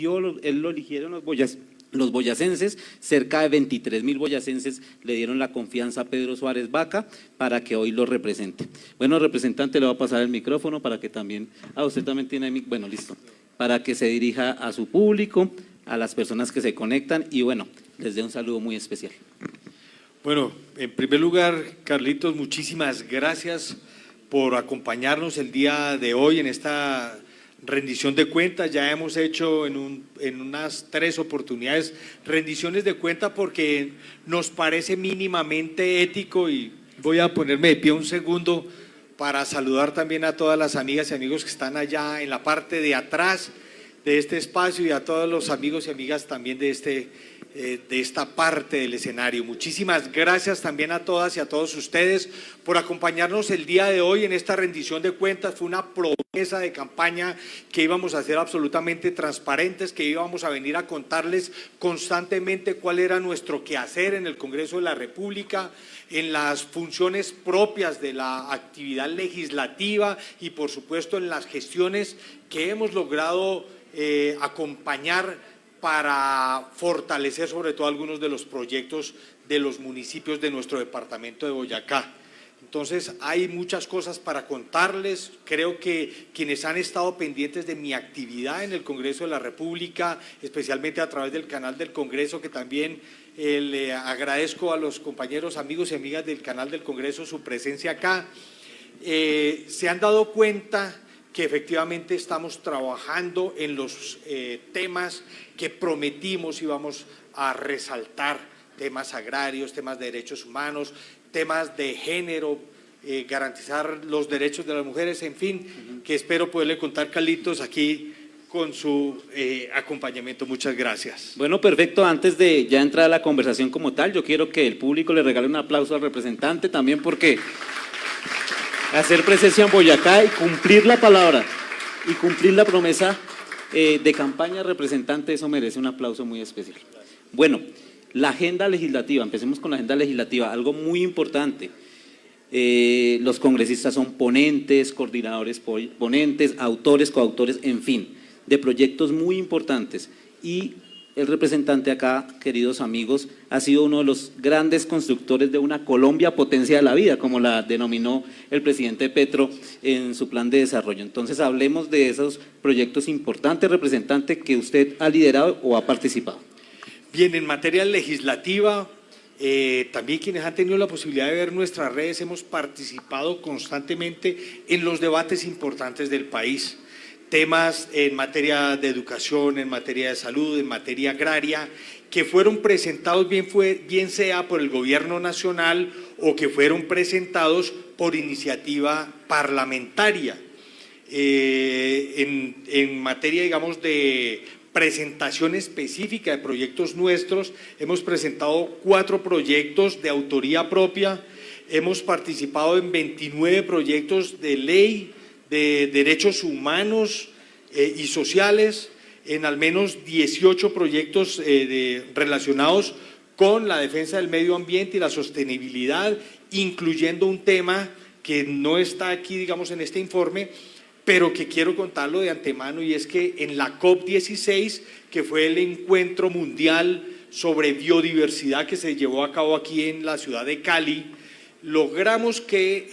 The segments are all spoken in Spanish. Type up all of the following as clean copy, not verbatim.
él lo eligieron los boyacenses, cerca de 23.000 boyacenses le dieron la confianza a Pedro Suárez Vaca para que hoy lo represente. Bueno, representante, le voy a pasar el micrófono para que también, usted también tiene, bueno, listo, para que se dirija a su público, a las personas que se conectan y bueno, les dé un saludo muy especial. Bueno, en primer lugar, Carlitos, muchísimas gracias por acompañarnos el día de hoy en esta rendición de cuentas. Ya hemos hecho en unas 3 oportunidades rendiciones de cuentas porque nos parece mínimamente ético y voy a ponerme de pie un segundo para saludar también a todas las amigas y amigos que están allá en la parte de atrás de este espacio y a todos los amigos y amigas también de esta parte del escenario. Muchísimas gracias también a todas y a todos ustedes por acompañarnos el día de hoy en esta rendición de cuentas. Fue una promesa de campaña que íbamos a ser absolutamente transparentes, que íbamos a venir a contarles constantemente cuál era nuestro quehacer en el Congreso de la República, en las funciones propias de la actividad legislativa y por supuesto en las gestiones que hemos logrado acompañar para fortalecer sobre todo algunos de los proyectos de los municipios de nuestro departamento de Boyacá. Entonces hay muchas cosas para contarles. Creo que quienes han estado pendientes de mi actividad en el Congreso de la República, especialmente a través del canal del Congreso, que también le agradezco a los compañeros, amigos y amigas del canal del Congreso su presencia acá, se han dado cuenta que efectivamente estamos trabajando en los temas que prometimos íbamos a resaltar, temas agrarios, temas de derechos humanos, temas de género, garantizar los derechos de las mujeres, en fin, que espero poderle contar, Carlitos, aquí con su acompañamiento. Muchas gracias. Bueno, perfecto. Antes de ya entrar a la conversación como tal, yo quiero que el público le regale un aplauso al representante también porque hacer presencia en Boyacá y cumplir la palabra y cumplir la promesa de campaña representante, eso merece un aplauso muy especial. Bueno, la agenda legislativa, empecemos con la agenda legislativa, algo muy importante. Los congresistas son ponentes, coordinadores ponentes, autores, coautores, en fin, de proyectos muy importantes y el representante acá, queridos amigos, ha sido uno de los grandes constructores de una Colombia potencia de la vida, como la denominó el presidente Petro en su plan de desarrollo. Entonces hablemos de esos proyectos importantes, representante, que usted ha liderado o ha participado. Bien, en materia legislativa, también quienes han tenido la posibilidad de ver nuestras redes hemos participado constantemente en los debates importantes del país. Temas en materia de educación, en materia de salud, en materia agraria, que fueron presentados bien sea por el gobierno nacional o que fueron presentados por iniciativa parlamentaria. En materia, digamos, de presentación específica de proyectos nuestros, hemos presentado 4 proyectos de autoría propia, hemos participado en 29 proyectos de ley de derechos humanos y sociales, en al menos 18 proyectos relacionados con la defensa del medio ambiente y la sostenibilidad, incluyendo un tema que no está aquí, digamos, en este informe, pero que quiero contarlo de antemano, y es que en la COP16, que fue el encuentro mundial sobre biodiversidad que se llevó a cabo aquí en la ciudad de Cali, logramos que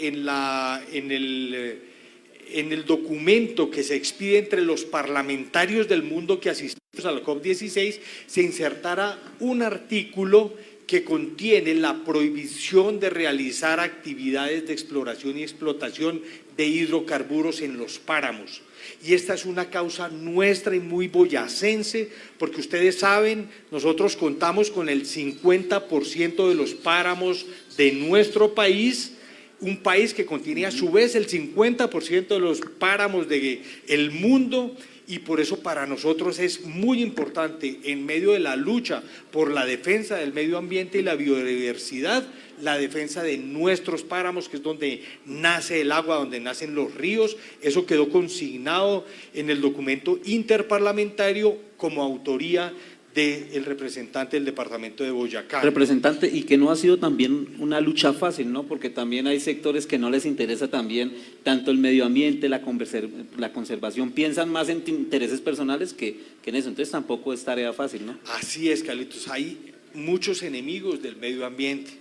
en el documento que se expide entre los parlamentarios del mundo que asistimos a la COP16 se insertara un artículo que contiene la prohibición de realizar actividades de exploración y explotación de hidrocarburos en los páramos. Y esta es una causa nuestra y muy boyacense, porque ustedes saben, nosotros contamos con el 50% de los páramos de nuestro país, un país que contiene a su vez el 50% de los páramos del mundo, y por eso para nosotros es muy importante, en medio de la lucha por la defensa del medio ambiente y la biodiversidad, la defensa de nuestros páramos, que es donde nace el agua, donde nacen los ríos. Eso quedó consignado en el documento interparlamentario como autoría del representante del departamento de Boyacá. Representante, y que no ha sido también una lucha fácil, ¿no? Porque también hay sectores que no les interesa también tanto el medio ambiente, la conservación, piensan más en intereses personales que en eso, entonces tampoco es tarea fácil, ¿no? Así es, Carlitos, hay muchos enemigos del medio ambiente.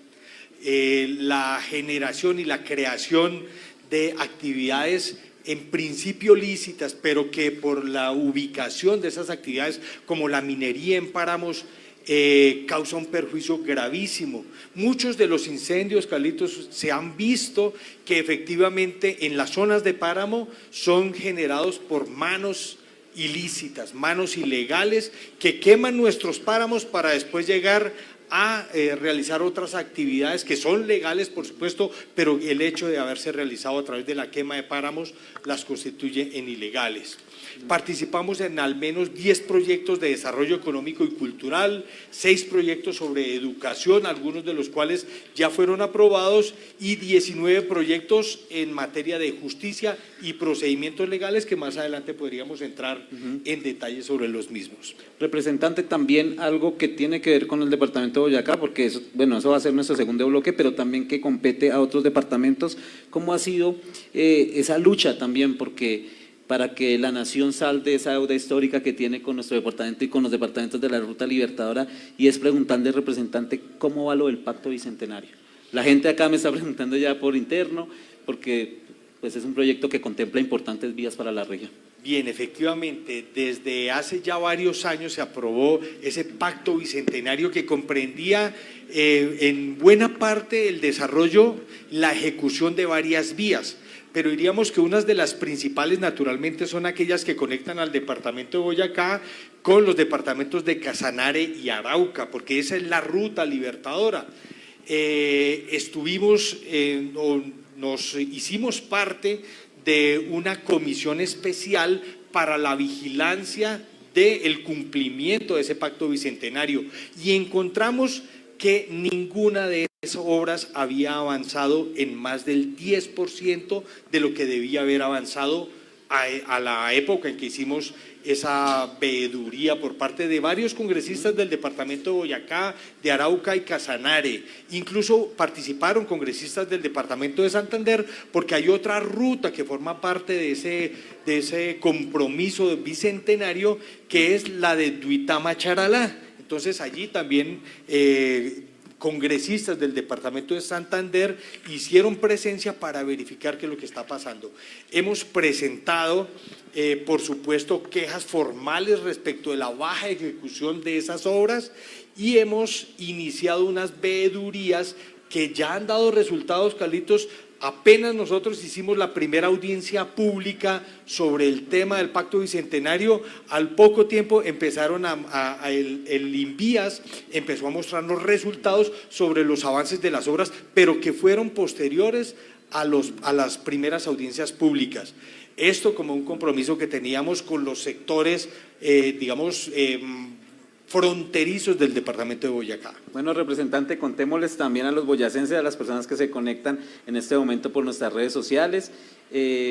La generación y la creación de actividades en principio lícitas, pero que por la ubicación de esas actividades, como la minería en páramos, causa un perjuicio gravísimo. Muchos de los incendios, Carlitos, se han visto que efectivamente en las zonas de páramo son generados por manos ilícitas, manos ilegales que queman nuestros páramos para después llegar a realizar otras actividades que son legales, por supuesto, pero el hecho de haberse realizado a través de la quema de páramos las constituye en ilegales. Participamos en al menos 10 proyectos de desarrollo económico y cultural, 6 proyectos sobre educación, algunos de los cuales ya fueron aprobados, y 19 proyectos en materia de justicia y procedimientos legales que más adelante podríamos entrar en detalle sobre los mismos. Representante, también algo que tiene que ver con el departamento de Boyacá, porque eso, bueno, eso va a ser nuestro segundo bloque, pero también que compete a otros departamentos. ¿Cómo ha sido esa lucha también? Porque para que la nación salte de esa deuda histórica que tiene con nuestro departamento y con los departamentos de la Ruta Libertadora, y es preguntarle al representante cómo va lo del Pacto Bicentenario. La gente acá me está preguntando ya por interno, porque pues es un proyecto que contempla importantes vías para la región. Bien, efectivamente, desde hace ya varios años se aprobó ese pacto bicentenario que comprendía en buena parte el desarrollo, la ejecución de varias vías, pero diríamos que unas de las principales naturalmente son aquellas que conectan al departamento de Boyacá con los departamentos de Casanare y Arauca, porque esa es la Ruta Libertadora. Nos hicimos parte de una comisión especial para la vigilancia del cumplimiento de ese pacto bicentenario y encontramos que ninguna de esas obras había avanzado en más del 10% de lo que debía haber avanzado a la época en que hicimos esa veeduría por parte de varios congresistas del departamento de Boyacá, de Arauca y Casanare. Incluso participaron congresistas del departamento de Santander, porque hay otra ruta que forma parte de ese compromiso bicentenario, que es la de Duitama-Charalá. Entonces allí también congresistas del departamento de Santander hicieron presencia para verificar qué es lo que está pasando. Hemos presentado, por supuesto, quejas formales respecto de la baja ejecución de esas obras y hemos iniciado unas veedurías que ya han dado resultados, Carlitos. Apenas nosotros hicimos la primera audiencia pública sobre el tema del Pacto Bicentenario, al poco tiempo empezaron el INVIAS empezó a mostrar los resultados sobre los avances de las obras, pero que fueron posteriores a las primeras audiencias públicas. Esto como un compromiso que teníamos con los sectores, fronterizos del departamento de Boyacá. Bueno, representante, contémosles también a los boyacenses, a las personas que se conectan en este momento por nuestras redes sociales.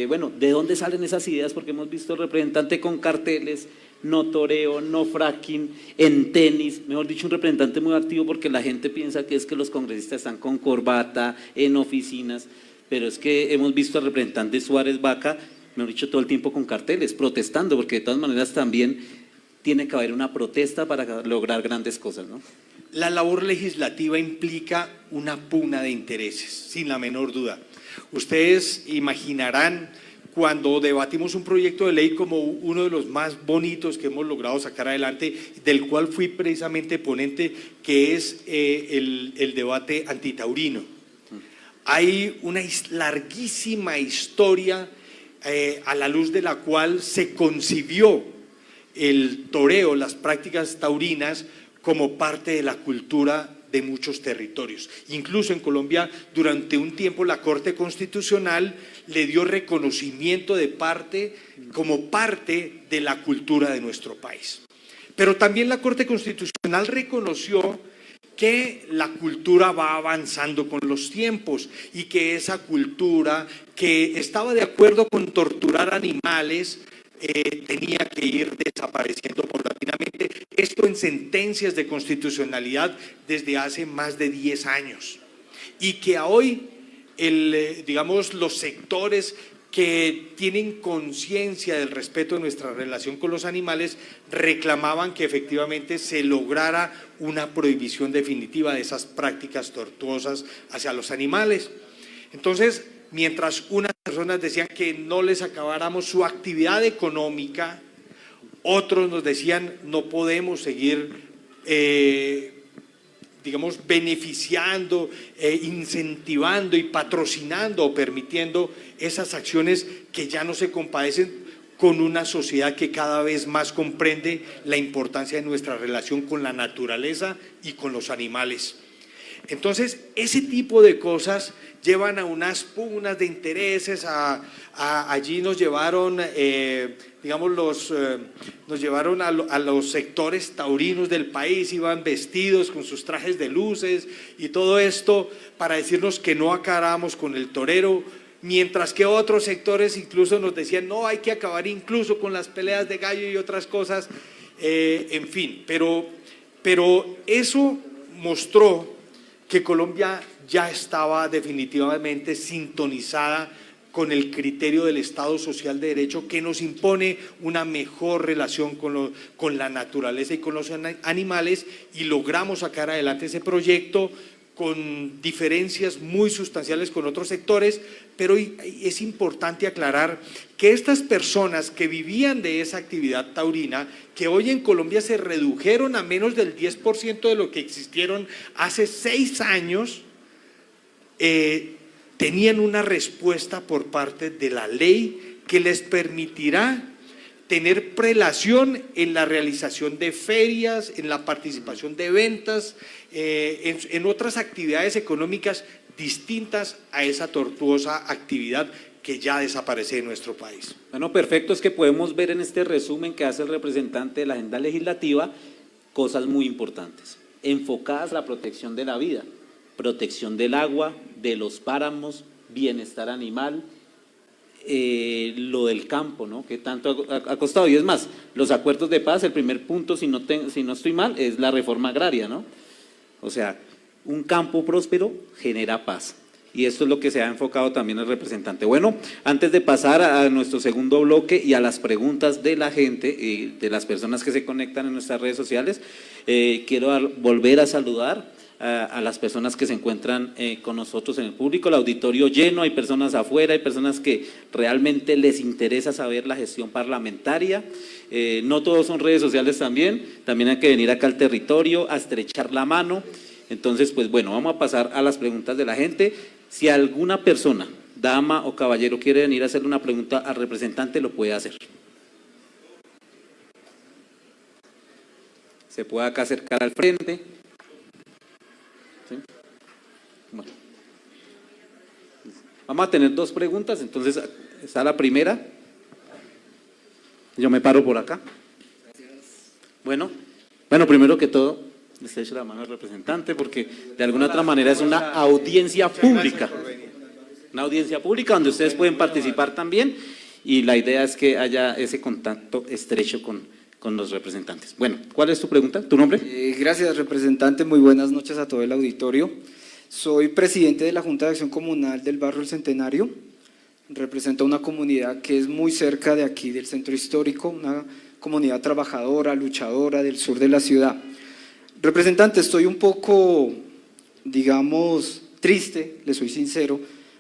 Bueno, ¿de dónde salen esas ideas? Porque hemos visto al representante con carteles, no toreo, no fracking, en tenis, mejor dicho, un representante muy activo, porque la gente piensa que es que los congresistas están con corbata, en oficinas, pero es que hemos visto al representante Suárez Vaca, mejor dicho, todo el tiempo con carteles, protestando, porque de todas maneras también tiene que haber una protesta para lograr grandes cosas, ¿no? La labor legislativa implica una pugna de intereses, sin la menor duda. Ustedes imaginarán cuando debatimos un proyecto de ley como uno de los más bonitos que hemos logrado sacar adelante, del cual fui precisamente ponente, que es el debate antitaurino. Hay una larguísima historia a la luz de la cual se concibió el toreo, las prácticas taurinas, como parte de la cultura de muchos territorios. Incluso en Colombia, durante un tiempo, la Corte Constitucional le dio reconocimiento como parte de la cultura de nuestro país. Pero también la Corte Constitucional reconoció que la cultura va avanzando con los tiempos y que esa cultura que estaba de acuerdo con torturar animales tenía que ir desapareciendo paulatinamente. Esto en sentencias de constitucionalidad desde hace más de 10 años. Y que hoy, digamos, los sectores que tienen conciencia del respeto de nuestra relación con los animales reclamaban que efectivamente se lograra una prohibición definitiva de esas prácticas tortuosas hacia los animales. Entonces, mientras unas personas decían que no les acabáramos su actividad económica, otros nos decían no podemos seguir digamos, beneficiando, incentivando y patrocinando o permitiendo esas acciones que ya no se compadecen con una sociedad que cada vez más comprende la importancia de nuestra relación con la naturaleza y con los animales. Entonces, ese tipo de cosas llevan a unas pugnas de intereses, allí nos llevaron, digamos, nos llevaron a los sectores taurinos del país, iban vestidos con sus trajes de luces y todo esto para decirnos que no acabáramos con el torero, mientras que otros sectores incluso nos decían no, hay que acabar incluso con las peleas de gallo y otras cosas, en fin, pero eso mostró que Colombia ya estaba definitivamente sintonizada con el criterio del Estado Social de Derecho que nos impone una mejor relación con la naturaleza y con los animales, y logramos sacar adelante ese proyecto con diferencias muy sustanciales con otros sectores, pero es importante aclarar que estas personas que vivían de esa actividad taurina, que hoy en Colombia se redujeron a menos del 10% de lo que existieron hace 6 años, tenían una respuesta por parte de la ley que les permitirá tener prelación en la realización de ferias, en la participación de ventas, en otras actividades económicas distintas a esa tortuosa actividad que ya desaparece de nuestro país. Bueno, perfecto, es que podemos ver en este resumen que hace el representante de la agenda legislativa cosas muy importantes, enfocadas a la protección de la vida, protección del agua, de los páramos, bienestar animal, lo del campo, ¿no?, que tanto ha costado. Y es más, los acuerdos de paz, el primer punto, si no estoy mal, es la reforma agraria, ¿no? O sea, un campo próspero genera paz. Y esto es lo que se ha enfocado también el representante. Bueno, antes de pasar a nuestro segundo bloque y a las preguntas de la gente y de las personas que se conectan en nuestras redes sociales, quiero volver a saludar a las personas que se encuentran con nosotros en el público, el auditorio lleno, hay personas afuera, hay personas que realmente les interesa saber la gestión parlamentaria, no todos son redes sociales también hay que venir acá al territorio a estrechar la mano. Entonces, pues bueno, vamos a pasar a las preguntas de la gente. Si alguna persona, dama o caballero, quiere venir a hacerle una pregunta al representante, lo puede hacer. Se puede acá acercar al frente. ¿Sí? Bueno. Vamos a tener 2 preguntas, entonces está la primera. Yo me paro por acá. Bueno, primero que todo, les echo la mano al representante porque de alguna otra manera es una audiencia pública. Una audiencia pública donde ustedes pueden participar también y la idea es que haya ese contacto estrecho con los representantes. Bueno, ¿cuál es tu pregunta? ¿Tu nombre? Gracias, representante. Muy buenas noches a todo el auditorio. Soy presidente de la Junta de Acción Comunal del Barrio El Centenario. Represento a una comunidad que es muy cerca de aquí, del centro histórico, una comunidad trabajadora, luchadora del sur de la ciudad. Representante, estoy un poco, digamos, triste, le soy sincero,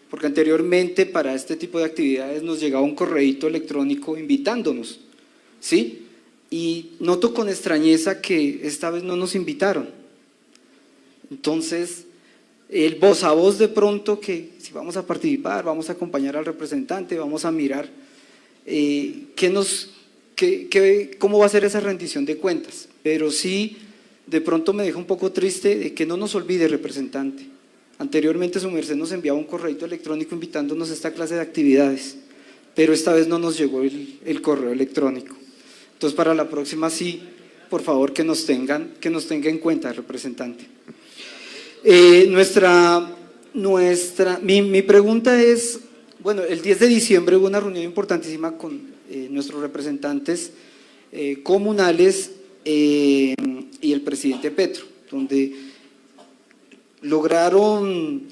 porque anteriormente para este tipo de actividades nos llegaba un correíto electrónico invitándonos, ¿sí? Y noto con extrañeza que esta vez no nos invitaron. Entonces, el voz a voz de pronto que si vamos a participar, vamos a acompañar al representante, vamos a mirar cómo va a ser esa rendición de cuentas, pero sí de pronto me deja un poco triste de que no nos olvide, representante. Anteriormente su merced nos enviaba un correo electrónico invitándonos a esta clase de actividades, pero esta vez no nos llegó el correo electrónico. Entonces para la próxima sí, por favor que nos tenga en cuenta, representante. Mi pregunta es, bueno, el 10 de diciembre hubo una reunión importantísima con nuestros representantes comunales y el presidente Petro, donde lograron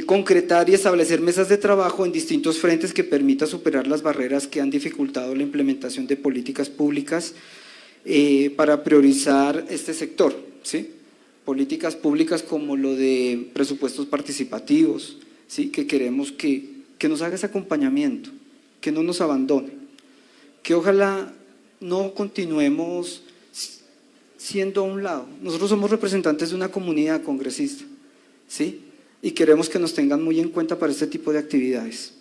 concretar y establecer mesas de trabajo en distintos frentes que permitan superar las barreras que han dificultado la implementación de políticas públicas para priorizar este sector, ¿sí? Políticas públicas como lo de presupuestos participativos, ¿sí? Que queremos que nos haga ese acompañamiento, que no nos abandone, que ojalá no continuemos siendo a un lado. Nosotros somos representantes de una comunidad congresista, ¿sí? Y queremos que nos tengan muy en cuenta para este tipo de actividades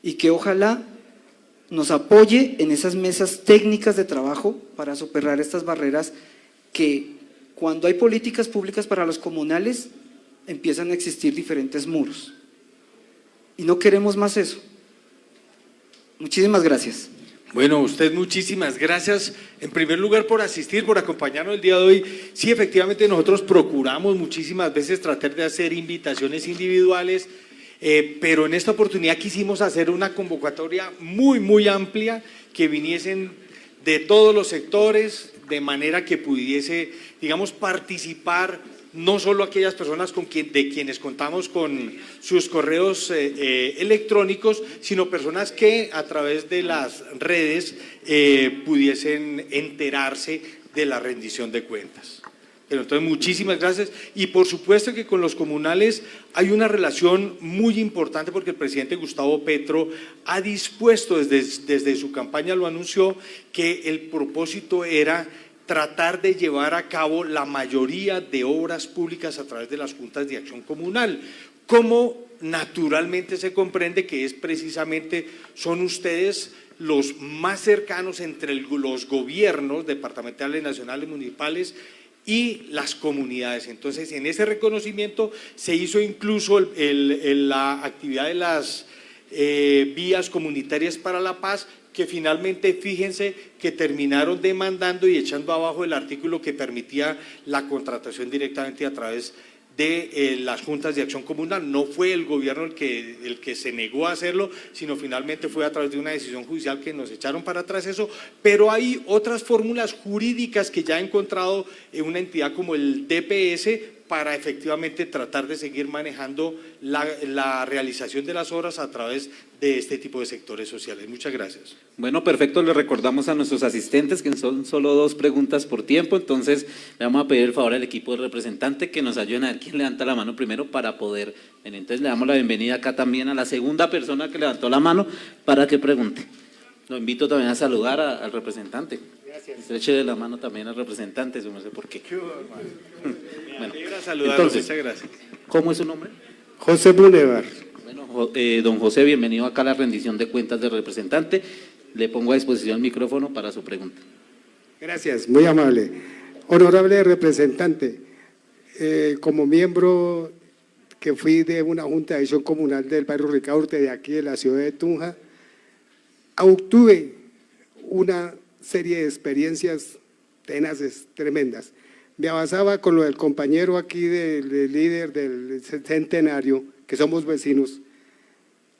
y que ojalá nos apoye en esas mesas técnicas de trabajo para superar estas barreras que cuando hay políticas públicas para los comunales empiezan a existir diferentes muros y no queremos más eso. Muchísimas gracias. Bueno, usted muchísimas gracias en primer lugar por asistir, por acompañarnos el día de hoy. Sí, efectivamente nosotros procuramos muchísimas veces tratar de hacer invitaciones individuales, pero en esta oportunidad quisimos hacer una convocatoria muy amplia, que viniesen de todos los sectores, de manera que pudiese, digamos, participar no solo aquellas personas de quienes contamos con sus correos electrónicos, sino personas que a través de las redes pudiesen enterarse de la rendición de cuentas. Pero entonces muchísimas gracias y por supuesto que con los comunales hay una relación muy importante porque el presidente Gustavo Petro ha dispuesto desde su campaña, lo anunció, que el propósito era tratar de llevar a cabo la mayoría de obras públicas a través de las juntas de acción comunal, como naturalmente se comprende que es precisamente, son ustedes los más cercanos entre los gobiernos departamentales, nacionales, municipales y las comunidades. Entonces, en ese reconocimiento se hizo incluso la actividad de las vías comunitarias para la paz, que finalmente, fíjense, que terminaron demandando y echando abajo el artículo que permitía la contratación directamente a través de las juntas de acción comunal. No fue el gobierno el que se negó a hacerlo, sino finalmente fue a través de una decisión judicial que nos echaron para atrás eso, pero hay otras fórmulas jurídicas que ya ha encontrado una entidad como el DPS para efectivamente tratar de seguir manejando la realización de las obras a través de este tipo de sectores sociales. Muchas gracias. Bueno, perfecto, le recordamos a nuestros asistentes que son solo 2 preguntas por tiempo, entonces le vamos a pedir el favor al equipo de representante que nos ayuden a ver quién levanta la mano primero para poder, entonces le damos la bienvenida acá también a la segunda persona que levantó la mano para que pregunte. Lo invito también a saludar al representante. Gracias. Estreche la mano también al representante, no sé por qué. Bueno, entonces, muchas gracias. ¿Cómo es su nombre? José Boulevard. Bueno, don José, bienvenido acá a la rendición de cuentas del representante. Le pongo a disposición el micrófono para su pregunta. Gracias, muy amable. Honorable representante, como miembro que fui de una junta de acción comunal del barrio Ricaurte de aquí de la ciudad de Tunja, obtuve una serie de experiencias tenaces, tremendas. Me avanzaba con lo del compañero aquí, del líder del centenario, que somos vecinos.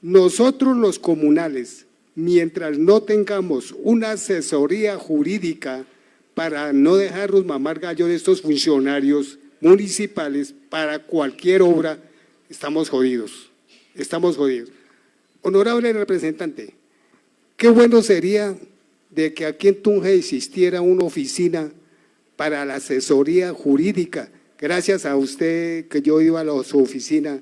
Nosotros los comunales, mientras no tengamos una asesoría jurídica para no dejarnos mamar gallo de estos funcionarios municipales para cualquier obra, estamos jodidos, estamos jodidos. Honorable representante, qué bueno sería de que aquí en Tunja existiera una oficina para la asesoría jurídica, gracias a usted que yo iba a su oficina,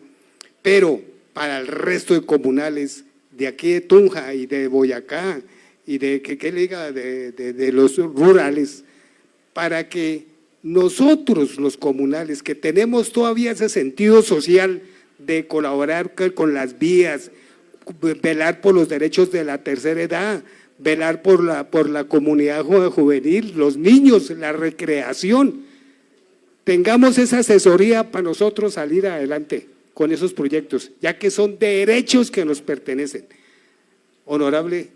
pero para el resto de comunales de aquí de Tunja y de Boyacá y de ¿qué le diga? De los rurales, para que nosotros los comunales que tenemos todavía ese sentido social de colaborar con las vías, velar por los derechos de la tercera edad, velar por la comunidad juvenil, los niños, la recreación, tengamos esa asesoría para nosotros salir adelante con esos proyectos, ya que son derechos que nos pertenecen. Honorable,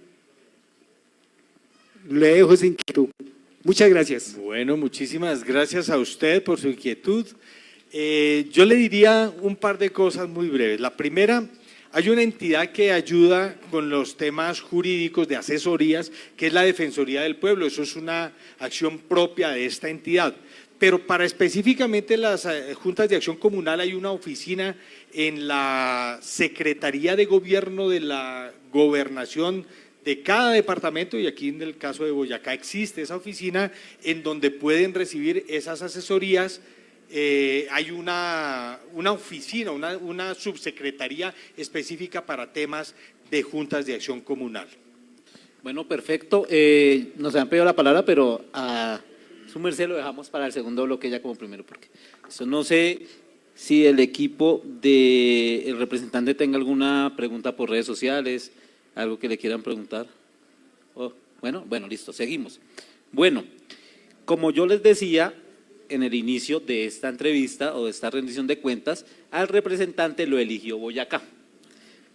le dejo esa inquietud. Muchas gracias. Bueno, muchísimas gracias a usted por su inquietud. Yo le diría un par de cosas muy breves. La primera, Hay una entidad que ayuda con los temas jurídicos de asesorías, que es la Defensoría del Pueblo. Eso es una acción propia de esta entidad. Pero para específicamente las juntas de acción comunal hay una oficina en la Secretaría de Gobierno de la Gobernación de cada departamento, y aquí en el caso de Boyacá existe esa oficina en donde pueden recibir esas asesorías. Hay una oficina, una subsecretaría específica para temas de juntas de acción comunal. Bueno, perfecto. Nos han pedido la palabra, pero a su merced lo dejamos para el segundo bloque ya como primero, porque eso no sé si el equipo del representante tenga alguna pregunta por redes sociales, algo que le quieran preguntar. Oh, bueno, listo, seguimos. Bueno, como yo les decía en el inicio de esta entrevista o de esta rendición de cuentas, al representante lo eligió Boyacá.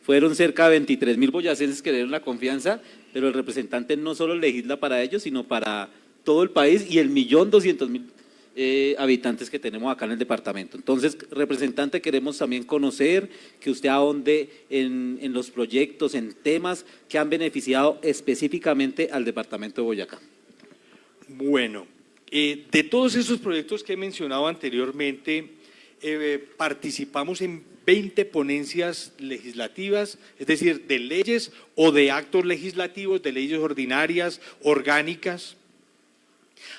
Fueron cerca de 23.000 boyacenses que le dieron la confianza, pero el representante no solo legisla para ellos, sino para todo el país y el 1.200.000 habitantes que tenemos acá en el departamento. Entonces, representante, queremos también conocer que usted ahonde en los proyectos, en temas que han beneficiado específicamente al departamento de Boyacá. Bueno, de todos esos proyectos que he mencionado anteriormente, participamos en 20 ponencias legislativas, es decir, de leyes o de actos legislativos, de leyes ordinarias, orgánicas.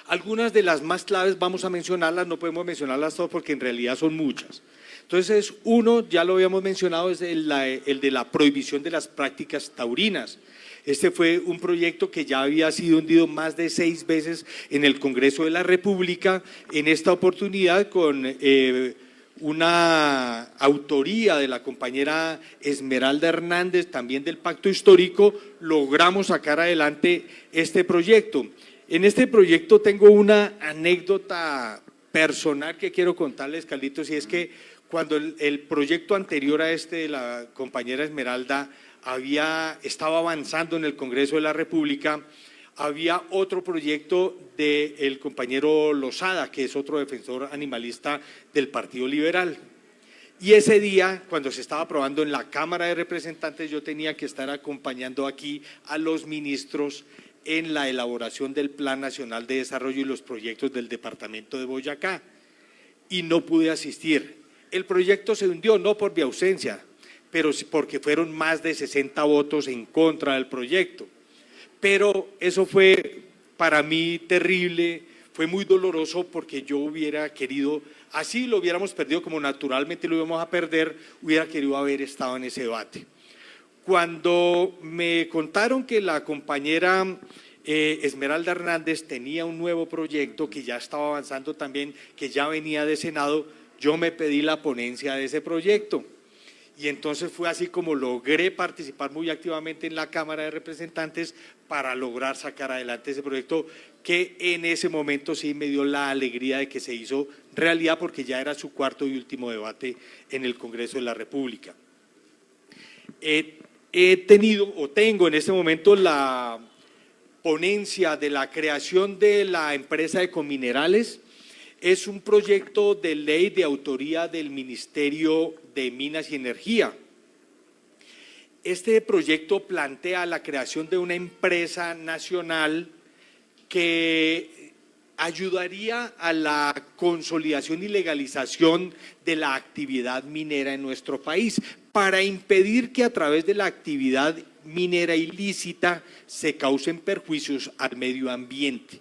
Algunas de las más claves vamos a mencionarlas, no podemos mencionarlas todas porque en realidad son muchas. Entonces, uno, ya lo habíamos mencionado, es el de la prohibición de las prácticas taurinas. Este fue un proyecto que ya había sido hundido más de 6 veces en el Congreso de la República. En esta oportunidad, con una autoría de la compañera Esmeralda Hernández, también del Pacto Histórico, logramos sacar adelante este proyecto. En este proyecto tengo una anécdota personal que quiero contarles, Carlitos, y es que cuando el proyecto anterior a este de la compañera Esmeralda estaba avanzando en el Congreso de la República, había otro proyecto del compañero Lozada, que es otro defensor animalista del Partido Liberal. Y ese día, cuando se estaba aprobando en la Cámara de Representantes, yo tenía que estar acompañando aquí a los ministros en la elaboración del Plan Nacional de Desarrollo y los proyectos del departamento de Boyacá, y no pude asistir. El proyecto se hundió no por mi ausencia, pero porque fueron más de 60 votos en contra del proyecto. Pero eso fue para mí terrible, fue muy doloroso porque yo hubiera querido, así lo hubiéramos perdido como naturalmente lo íbamos a perder, hubiera querido haber estado en ese debate. Cuando me contaron que la compañera Esmeralda Hernández tenía un nuevo proyecto que ya estaba avanzando también, que ya venía de Senado, yo me pedí la ponencia de ese proyecto. Y entonces fue así como logré participar muy activamente en la Cámara de Representantes para lograr sacar adelante ese proyecto, que en ese momento sí me dio la alegría de que se hizo realidad, porque ya era su cuarto y último debate en el Congreso de la República. Tengo en este momento la ponencia de la creación de la empresa Ecominerales. Es un proyecto de ley de autoría del Ministerio de Minas y Energía. Este proyecto plantea la creación de una empresa nacional que ayudaría a la consolidación y legalización de la actividad minera en nuestro país, para impedir que a través de la actividad minera ilícita se causen perjuicios al medio ambiente.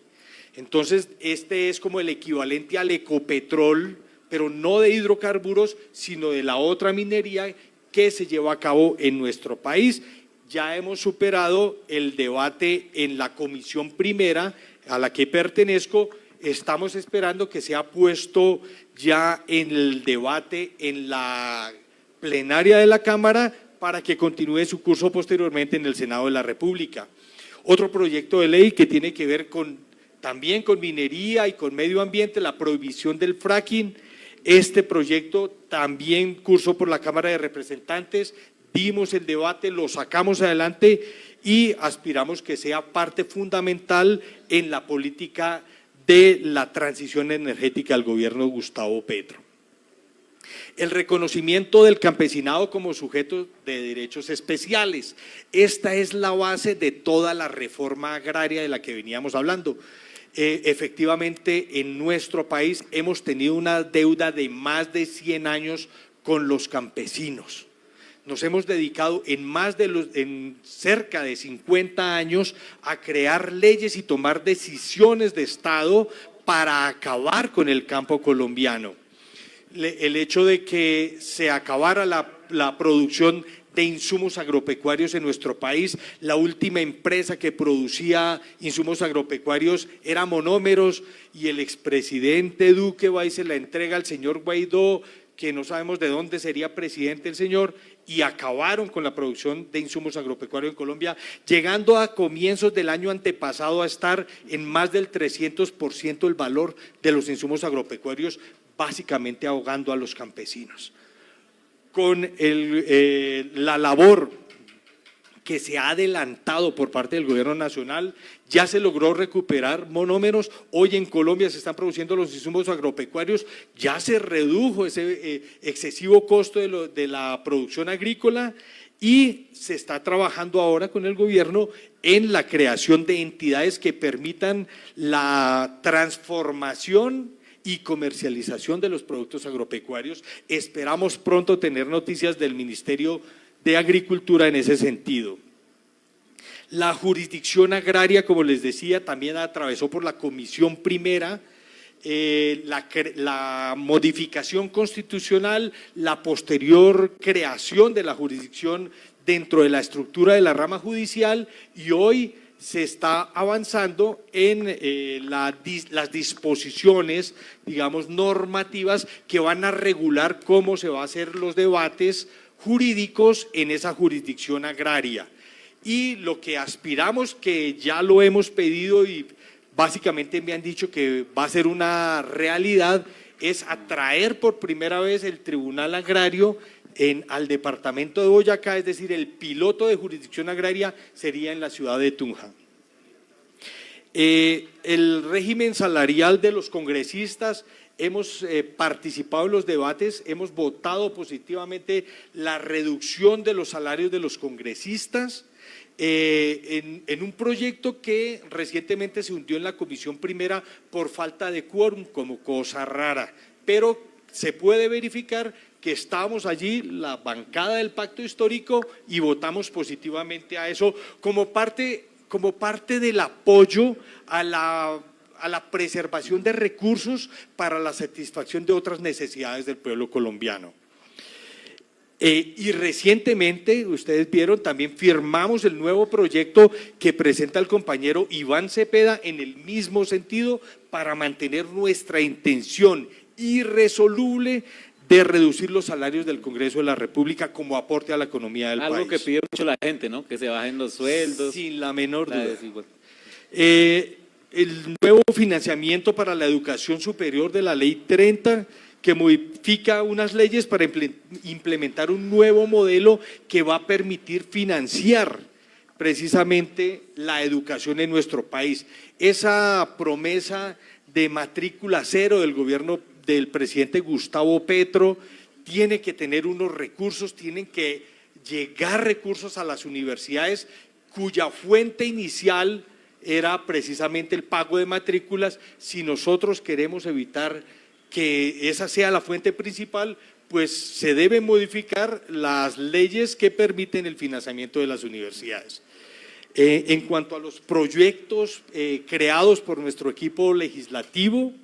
Entonces, este es como el equivalente al Ecopetrol, pero no de hidrocarburos, sino de la otra minería que se lleva a cabo en nuestro país. Ya hemos superado el debate en la comisión primera a la que pertenezco. Estamos esperando que sea puesto ya en el debate en la plenaria de la Cámara para que continúe su curso posteriormente en el Senado de la República. Otro proyecto de ley que tiene que ver también con minería y con medio ambiente, la prohibición del fracking. Este proyecto también cursó por la Cámara de Representantes, dimos el debate, lo sacamos adelante y aspiramos que sea parte fundamental en la política de la transición energética del gobierno de Gustavo Petro. El reconocimiento del campesinado como sujeto de derechos especiales. Esta es la base de toda la reforma agraria de la que veníamos hablando. Efectivamente, en nuestro país hemos tenido una deuda de más de 100 años con los campesinos. Nos hemos dedicado en cerca de 50 años a crear leyes y tomar decisiones de Estado para acabar con el campo colombiano. El hecho de que se acabara la producción de insumos agropecuarios en nuestro país. La última empresa que producía insumos agropecuarios era Monómeros, y el expresidente Duque va y se la entrega al señor Guaidó, que no sabemos de dónde sería presidente el señor, y acabaron con la producción de insumos agropecuarios en Colombia, llegando a comienzos del año antepasado a estar en más del 300% el valor de los insumos agropecuarios, básicamente ahogando a los campesinos. Con la labor que se ha adelantado por parte del gobierno nacional, ya se logró recuperar Monómeros. Hoy en Colombia se están produciendo los insumos agropecuarios, ya se redujo ese excesivo costo de la producción agrícola, y se está trabajando ahora con el gobierno en la creación de entidades que permitan la transformación y comercialización de los productos agropecuarios. Esperamos pronto tener noticias del Ministerio de Agricultura en ese sentido. La jurisdicción agraria, como les decía, también atravesó por la Comisión Primera, la modificación constitucional, la posterior creación de la jurisdicción dentro de la estructura de la rama judicial, y hoy se está avanzando en las disposiciones, digamos, normativas que van a regular cómo se van a hacer los debates jurídicos en esa jurisdicción agraria. Y lo que aspiramos, que ya lo hemos pedido y básicamente me han dicho que va a ser una realidad, es atraer por primera vez el Tribunal Agrario al departamento de Boyacá, es decir, el piloto de jurisdicción agraria sería en la ciudad de Tunja. El régimen salarial de los congresistas, hemos participado en los debates, hemos votado positivamente la reducción de los salarios de los congresistas, en un proyecto que recientemente se hundió en la Comisión Primera por falta de quórum, como cosa rara, pero se puede verificar que estábamos allí, la bancada del Pacto Histórico, y votamos positivamente a eso como parte del apoyo a la preservación de recursos para la satisfacción de otras necesidades del pueblo colombiano. Y recientemente, ustedes vieron, también firmamos el nuevo proyecto que presenta el compañero Iván Cepeda en el mismo sentido, para mantener nuestra intención irresoluble de reducir los salarios del Congreso de la República como aporte a la economía del país. Algo que pide mucho la gente, ¿no? Que se bajen los sueldos. Sin la menor duda. El nuevo financiamiento para la educación superior de la Ley 30, que modifica unas leyes para implementar un nuevo modelo que va a permitir financiar precisamente la educación en nuestro país. Esa promesa de matrícula cero del gobierno del presidente Gustavo Petro tiene que tener unos recursos, tienen que llegar recursos a las universidades cuya fuente inicial era precisamente el pago de matrículas. Si nosotros queremos evitar que esa sea la fuente principal, pues se deben modificar las leyes que permiten el financiamiento de las universidades. En cuanto a los proyectos creados por nuestro equipo legislativo,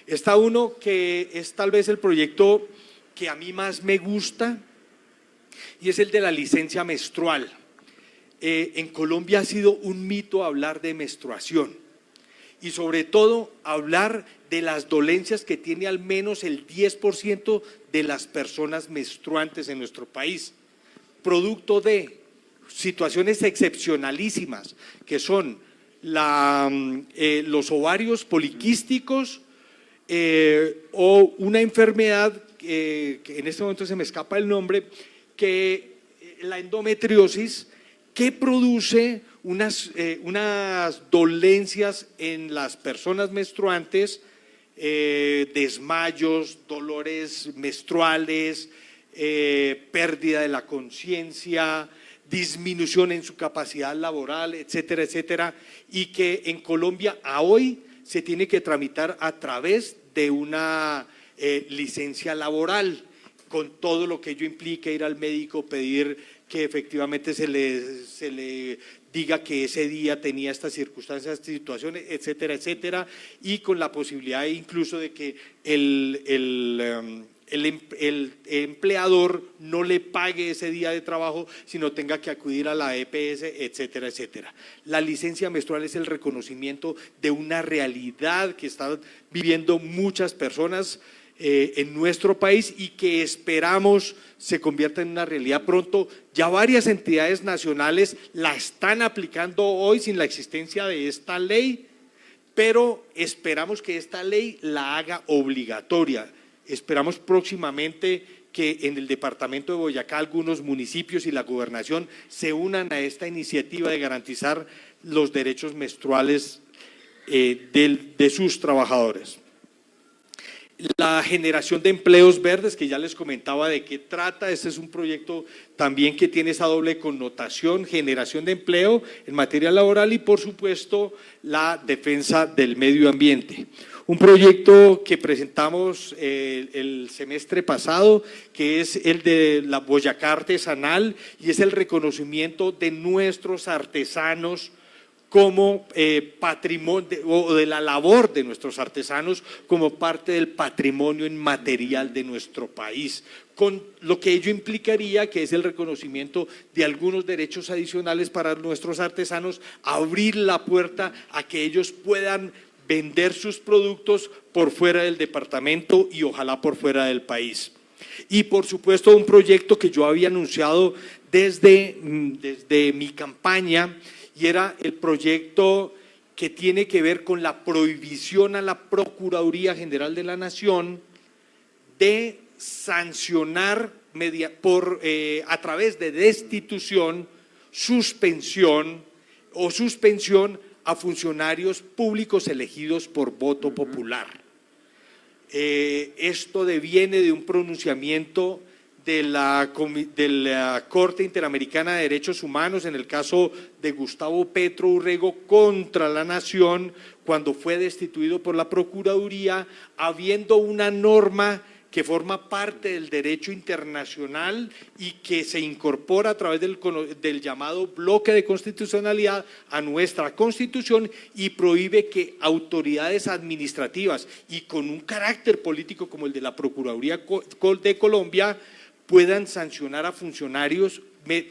está uno que es tal vez el proyecto que a mí más me gusta, y es el de la licencia menstrual. En Colombia ha sido un mito hablar de menstruación, y sobre todo hablar de las dolencias que tiene al menos el 10% de las personas menstruantes en nuestro país, producto de situaciones excepcionalísimas, que son los ovarios poliquísticos, o una enfermedad que en este momento se me escapa el nombre, que la endometriosis, que produce unas dolencias en las personas menstruantes desmayos, dolores menstruales, pérdida de la conciencia, disminución en su capacidad laboral, etcétera, etcétera, y que en Colombia a hoy se tiene que tramitar a través de una licencia laboral, con todo lo que ello implica, ir al médico, pedir que efectivamente se le diga que ese día tenía estas circunstancias, estas situaciones, etcétera, etcétera, y con la posibilidad incluso de que el empleador no le pague ese día de trabajo, sino tenga que acudir a la EPS, etcétera, etcétera. La licencia menstrual es el reconocimiento de una realidad que están viviendo muchas personas en nuestro país y que esperamos se convierta en una realidad pronto. Ya varias entidades nacionales la están aplicando hoy sin la existencia de esta ley, pero esperamos que esta ley la haga obligatoria. Esperamos próximamente que en el departamento de Boyacá algunos municipios y la gobernación se unan a esta iniciativa de garantizar los derechos menstruales de sus trabajadores. La generación de empleos verdes, que ya les comentaba de qué trata. Este es un proyecto también que tiene esa doble connotación: generación de empleo en materia laboral y, por supuesto, la defensa del medio ambiente. Un proyecto que presentamos el semestre pasado, que es el de la Boyacá Artesanal, y es el reconocimiento de nuestros artesanos como patrimonio, o de la labor de nuestros artesanos como parte del patrimonio inmaterial de nuestro país, con lo que ello implicaría, que es el reconocimiento de algunos derechos adicionales para nuestros artesanos, abrir la puerta a que ellos puedan vender sus productos por fuera del departamento y ojalá por fuera del país. Y por supuesto un proyecto que yo había anunciado desde mi campaña, y era el proyecto que tiene que ver con la prohibición a la Procuraduría General de la Nación de sancionar a través de destitución, suspensión a funcionarios públicos elegidos por voto popular. Esto deviene de un pronunciamiento de la Corte Interamericana de Derechos Humanos en el caso de Gustavo Petro Urrego contra la Nación, cuando fue destituido por la Procuraduría, habiendo una norma que forma parte del derecho internacional y que se incorpora a través del llamado bloque de constitucionalidad a nuestra Constitución y prohíbe que autoridades administrativas y con un carácter político como el de la Procuraduría de Colombia puedan sancionar a funcionarios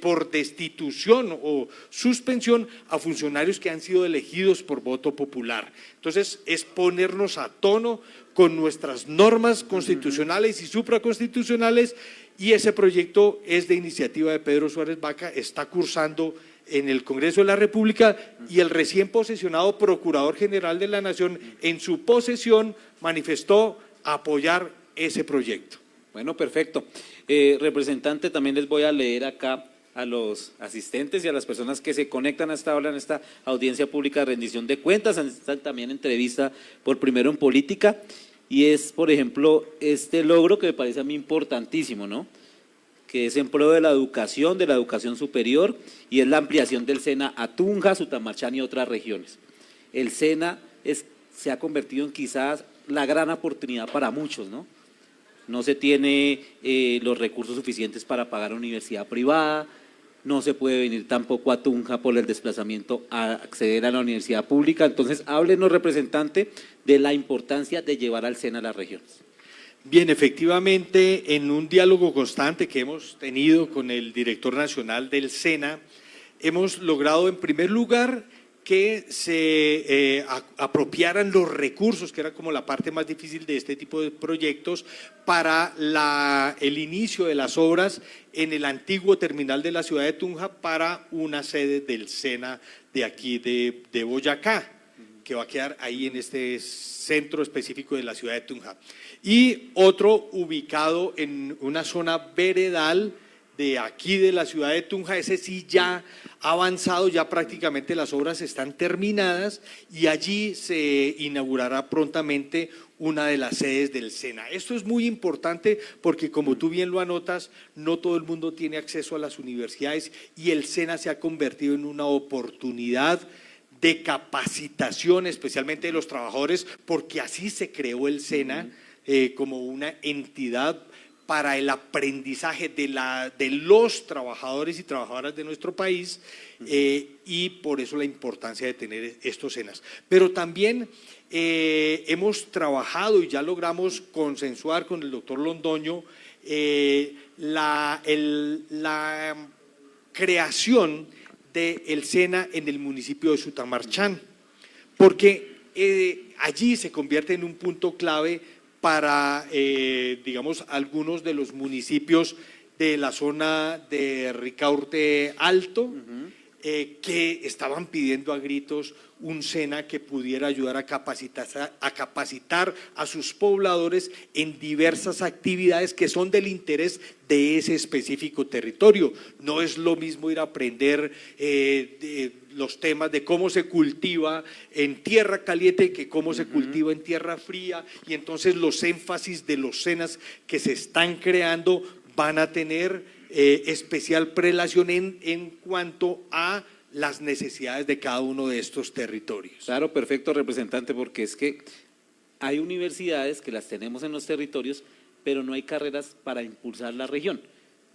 por destitución o suspensión a funcionarios que han sido elegidos por voto popular. Entonces, es ponernos a tono con nuestras normas constitucionales y supraconstitucionales, y ese proyecto es de iniciativa de Pedro Suárez Vaca, está cursando en el Congreso de la República, y el recién posesionado Procurador General de la Nación en su posesión manifestó apoyar ese proyecto. Bueno, perfecto. Representante, también les voy a leer acá a los asistentes y a las personas que se conectan hasta ahora en esta audiencia pública de rendición de cuentas, también entrevista por Primero en Política, y es, por ejemplo, este logro que me parece a mí importantísimo, ¿no? Que es en pro de la educación superior, y es la ampliación del SENA a Tunja, Sutamarchán y otras regiones. El SENA se ha convertido en quizás la gran oportunidad para muchos, ¿no? No se tiene los recursos suficientes para pagar una universidad privada, no se puede venir tampoco a Tunja por el desplazamiento a acceder a la universidad pública. Entonces, háblenos, representante, de la importancia de llevar al SENA a las regiones. Bien, efectivamente, en un diálogo constante que hemos tenido con el director nacional del SENA, hemos logrado en primer lugar que se apropiaran los recursos, que era como la parte más difícil de este tipo de proyectos, para el inicio de las obras en el antiguo terminal de la ciudad de Tunja para una sede del SENA de aquí de Boyacá, que va a quedar ahí en este centro específico de la ciudad de Tunja. Y otro ubicado en una zona veredal de aquí de la ciudad de Tunja, ese sí ya ha avanzado, ya prácticamente las obras están terminadas y allí se inaugurará prontamente una de las sedes del SENA. Esto es muy importante porque, como tú bien lo anotas, no todo el mundo tiene acceso a las universidades y el SENA se ha convertido en una oportunidad de capacitación, especialmente de los trabajadores, porque así se creó el SENA como una entidad para el aprendizaje de los trabajadores y trabajadoras de nuestro país y por eso la importancia de tener estos SENAs. Pero también hemos trabajado y ya logramos consensuar con el doctor Londoño la creación del SENA en el municipio de Sutamarchán, porque allí se convierte en un punto clave para, digamos, algunos de los municipios de la zona de Ricaurte Alto, que estaban pidiendo a gritos un SENA que pudiera ayudar a capacitar a sus pobladores en diversas actividades que son del interés de ese específico territorio. No es lo mismo ir a aprender los temas de cómo se cultiva en tierra caliente que cómo se cultiva en tierra fría, y entonces los énfasis de los SENAs que se están creando van a tener especial prelación en cuanto a las necesidades de cada uno de estos territorios. Claro, perfecto, representante, porque es que hay universidades que las tenemos en los territorios, pero no hay carreras para impulsar la región.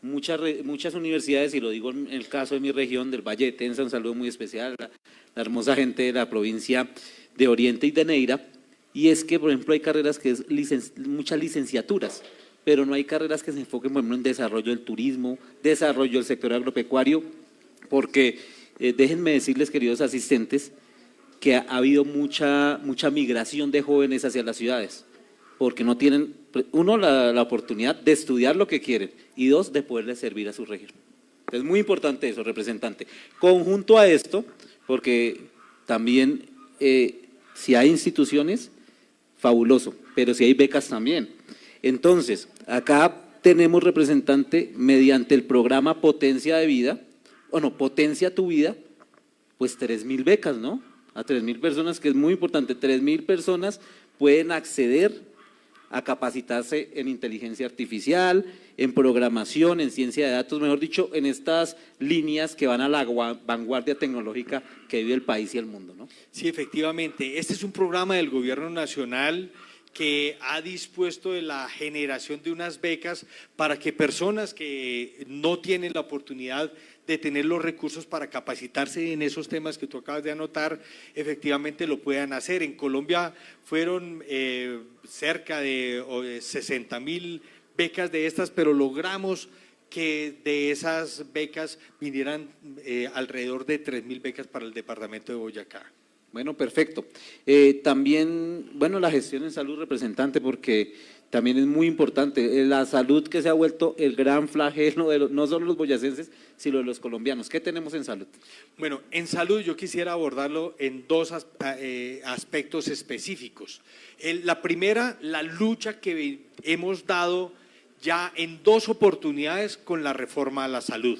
Muchas universidades, y lo digo en el caso de mi región, del Valle de Tenza, un saludo muy especial a la hermosa gente de la provincia de Oriente y de Neira, y es que, por ejemplo, hay carreras que es muchas licenciaturas, pero no hay carreras que se enfoquen, por ejemplo, en desarrollo del turismo, desarrollo del sector agropecuario, porque déjenme decirles, queridos asistentes, que ha habido mucha migración de jóvenes hacia las ciudades, porque no tienen, uno, la oportunidad de estudiar lo que quieren, y dos, de poderles servir a su región. Es muy importante eso, representante. Conjunto a esto, porque también si hay instituciones, fabuloso, pero si hay becas también. Entonces, acá tenemos, representante, mediante el programa Potencia de Vida, Potencia tu Vida, pues 3.000 becas, ¿no? A 3.000 personas, que es muy importante. 3.000 personas pueden acceder a capacitarse en inteligencia artificial, en programación, en ciencia de datos, mejor dicho, en estas líneas que van a la vanguardia tecnológica que vive el país y el mundo, ¿no? Sí, efectivamente. Este es un programa del Gobierno Nacional que ha dispuesto de la generación de unas becas para que personas que no tienen la oportunidad de tener los recursos para capacitarse en esos temas que tú acabas de anotar, efectivamente lo puedan hacer. En Colombia fueron cerca de 60.000 becas de estas, pero logramos que de esas becas vinieran alrededor de 3.000 becas para el departamento de Boyacá. Bueno, perfecto. También, bueno, la gestión en salud, representante, porque también es muy importante. La salud, que se ha vuelto el gran flagelo de no solo los boyacenses, sino de los colombianos. ¿Qué tenemos en salud? Bueno, en salud yo quisiera abordarlo en dos aspectos específicos. La primera, la lucha que hemos dado ya en dos oportunidades con la reforma a la salud.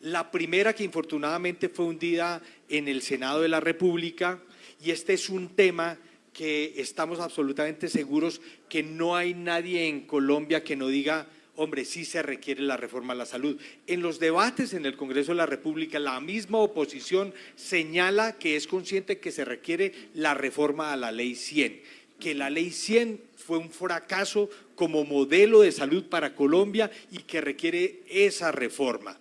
La primera, que infortunadamente fue hundida en el Senado de la República, y este es un tema que estamos absolutamente seguros que no hay nadie en Colombia que no diga, hombre, sí se requiere la reforma a la salud. En los debates en el Congreso de la República, la misma oposición señala que es consciente que se requiere la reforma a la Ley 100, que la Ley 100 fue un fracaso como modelo de salud para Colombia y que requiere esa reforma.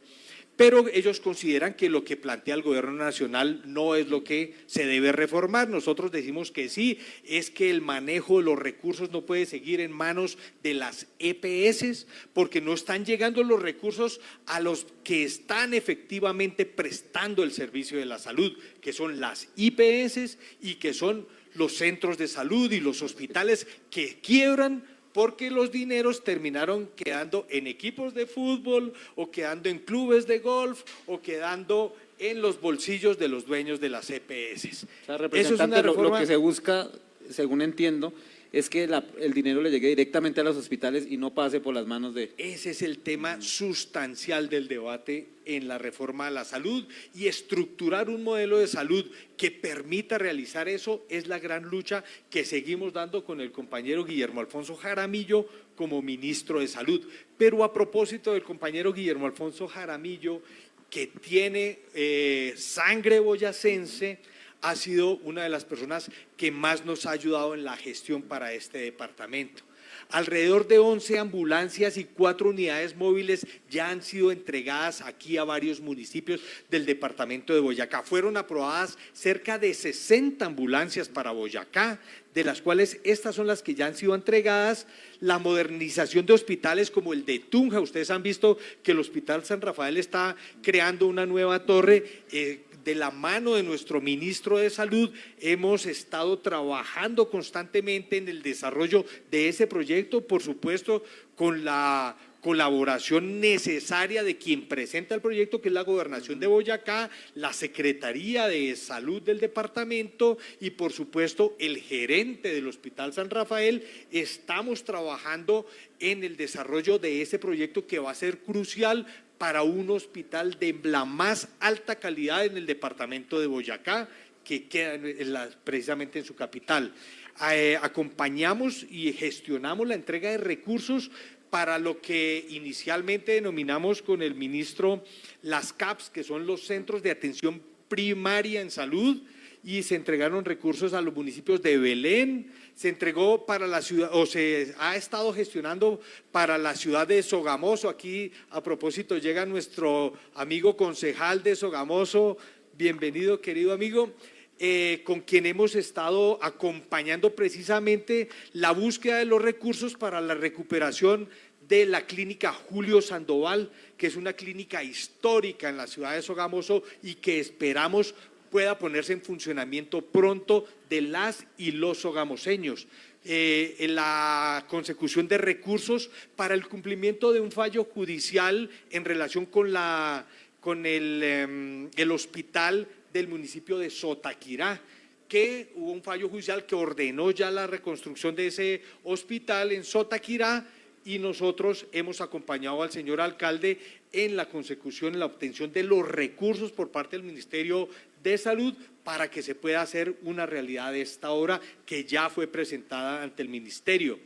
Pero ellos consideran que lo que plantea el Gobierno Nacional no es lo que se debe reformar. Nosotros decimos que sí, es que el manejo de los recursos no puede seguir en manos de las EPS, porque no están llegando los recursos a los que están efectivamente prestando el servicio de la salud, que son las IPS y que son los centros de salud y los hospitales que quiebran, porque los dineros terminaron quedando en equipos de fútbol o quedando en clubes de golf o quedando en los bolsillos de los dueños de las EPS. O sea, representante, lo que se busca, según entiendo, es que el dinero le llegue directamente a los hospitales y no pase por las manos de… Ese es el tema sustancial del debate en la reforma a la salud, y estructurar un modelo de salud que permita realizar eso es la gran lucha que seguimos dando con el compañero Guillermo Alfonso Jaramillo como ministro de Salud. Pero a propósito del compañero Guillermo Alfonso Jaramillo, que tiene sangre boyacense, ha sido una de las personas que más nos ha ayudado en la gestión para este departamento. Alrededor de 11 ambulancias y 4 unidades móviles ya han sido entregadas aquí a varios municipios del departamento de Boyacá. Fueron aprobadas cerca de 60 ambulancias para Boyacá, de las cuales estas son las que ya han sido entregadas. La modernización de hospitales como el de Tunja, ustedes han visto que el Hospital San Rafael está creando una nueva torre. De la mano de nuestro ministro de Salud hemos estado trabajando constantemente en el desarrollo de ese proyecto, por supuesto con la colaboración necesaria de quien presenta el proyecto, que es la Gobernación de Boyacá, la Secretaría de Salud del departamento y por supuesto el gerente del Hospital San Rafael. Estamos trabajando en el desarrollo de ese proyecto que va a ser crucial para un hospital de la más alta calidad en el departamento de Boyacá, que queda precisamente en su capital. Acompañamos y gestionamos la entrega de recursos para lo que inicialmente denominamos con el ministro las CAPS, que son los Centros de Atención Primaria en Salud, y se entregaron recursos a los municipios de Belén, se entregó para la ciudad, o se ha estado gestionando para la ciudad de Sogamoso. Aquí, a propósito, llega nuestro amigo concejal de Sogamoso, bienvenido querido amigo, con quien hemos estado acompañando precisamente la búsqueda de los recursos para la recuperación de la clínica Julio Sandoval, que es una clínica histórica en la ciudad de Sogamoso y que esperamos pueda ponerse en funcionamiento pronto de las y los sogamoseños. En la consecución de recursos para el cumplimiento de un fallo judicial en relación con el hospital del municipio de Sotaquirá, que hubo un fallo judicial que ordenó ya la reconstrucción de ese hospital en Sotaquirá, y nosotros hemos acompañado al señor alcalde en la consecución, en la obtención de los recursos por parte del Ministerio de Salud para que se pueda hacer una realidad de esta obra que ya fue presentada ante el Ministerio.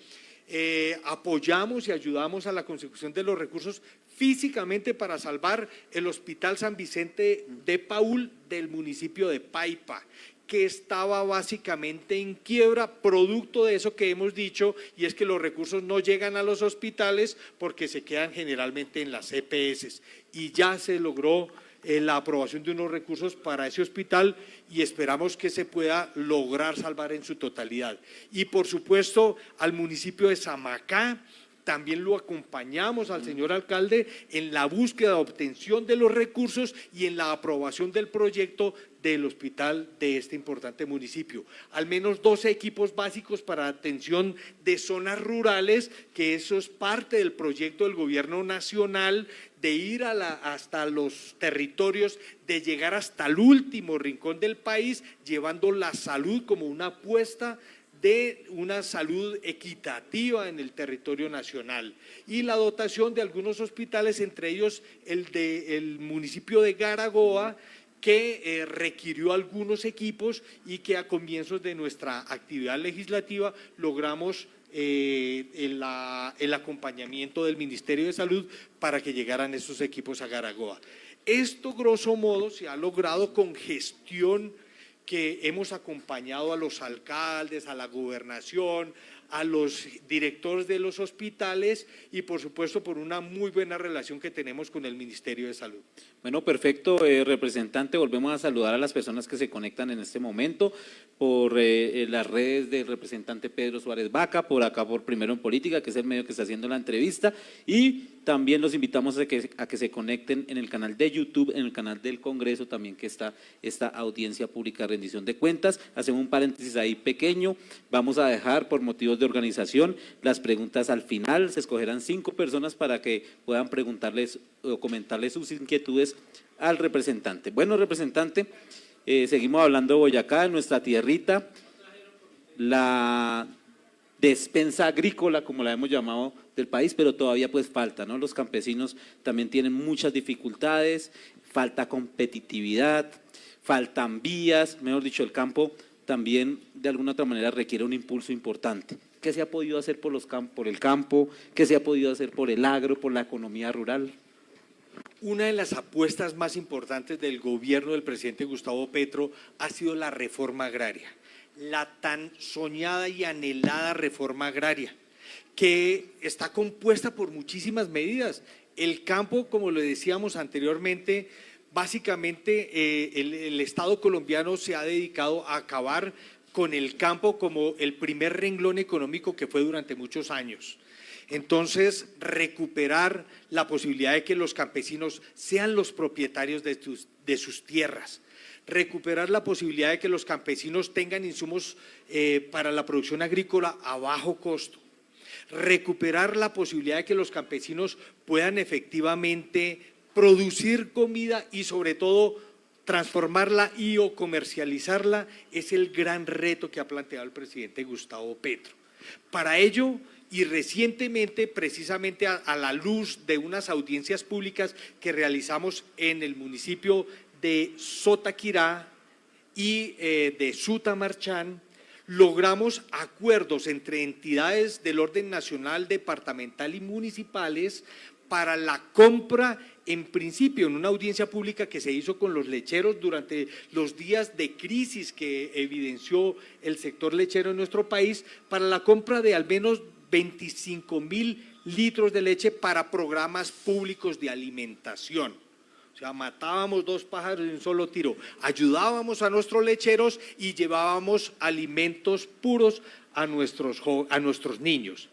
Apoyamos y ayudamos a la consecución de los recursos físicamente para salvar el Hospital San Vicente de Paúl del municipio de Paipa, que estaba básicamente en quiebra, producto de eso que hemos dicho, y es que los recursos no llegan a los hospitales porque se quedan generalmente en las EPS, y ya se logró la aprobación de unos recursos para ese hospital y esperamos que se pueda lograr salvar en su totalidad. Y por supuesto al municipio de Samacá, también lo acompañamos al señor alcalde en la búsqueda de obtención de los recursos y en la aprobación del proyecto del hospital de este importante municipio. Al menos 12 equipos básicos para atención de zonas rurales, que eso es parte del proyecto del gobierno nacional de ir hasta los territorios, de llegar hasta el último rincón del país, llevando la salud como una apuesta de una salud equitativa en el territorio nacional, y la dotación de algunos hospitales, entre ellos el municipio de Garagoa, que requirió algunos equipos y que a comienzos de nuestra actividad legislativa logramos el acompañamiento del Ministerio de Salud para que llegaran esos equipos a Garagoa. Esto, grosso modo, se ha logrado con gestión que hemos acompañado a los alcaldes, a la gobernación, a los directores de los hospitales y por supuesto por una muy buena relación que tenemos con el Ministerio de Salud. Bueno, perfecto, representante, volvemos a saludar a las personas que se conectan en este momento por las redes del representante Pedro Suárez Vaca, por acá por Primero en Política, que es el medio que está haciendo la entrevista, y también los invitamos a que se conecten en el canal de YouTube, en el canal del Congreso también, que está esta audiencia pública de rendición de cuentas. Hacemos un paréntesis ahí pequeño, vamos a dejar por motivos de organización las preguntas al final, se escogerán 5 personas para que puedan preguntarles o comentarles sus inquietudes al representante. Bueno, representante, seguimos hablando de Boyacá, de nuestra tierrita, despensa agrícola, como la hemos llamado, del país, pero todavía pues falta, ¿no? Los campesinos también tienen muchas dificultades, falta competitividad, faltan vías, mejor dicho, el campo también de alguna otra manera requiere un impulso importante. ¿Qué se ha podido hacer por el campo? ¿Qué se ha podido hacer por el agro, por la economía rural? Una de las apuestas más importantes del gobierno del presidente Gustavo Petro ha sido la reforma agraria, la tan soñada y anhelada reforma agraria, que está compuesta por muchísimas medidas. El campo, como lo decíamos anteriormente, básicamente el Estado colombiano se ha dedicado a acabar con el campo como el primer renglón económico que fue durante muchos años. Entonces, recuperar la posibilidad de que los campesinos sean los propietarios de sus tierras, recuperar la posibilidad de que los campesinos tengan insumos para la producción agrícola a bajo costo, recuperar la posibilidad de que los campesinos puedan efectivamente producir comida y sobre todo transformarla y o comercializarla, es el gran reto que ha planteado el presidente Gustavo Petro. Para ello, y recientemente, precisamente a la luz de unas audiencias públicas que realizamos en el municipio de Sotaquirá y de Sutamarchán, logramos acuerdos entre entidades del orden nacional, departamental y municipales para la compra, en principio, en una audiencia pública que se hizo con los lecheros durante los días de crisis que evidenció el sector lechero en nuestro país, para la compra de al menos 25.000 litros de leche para programas públicos de alimentación. O sea, matábamos dos pájaros de un solo tiro, ayudábamos a nuestros lecheros y llevábamos alimentos puros a nuestros niños.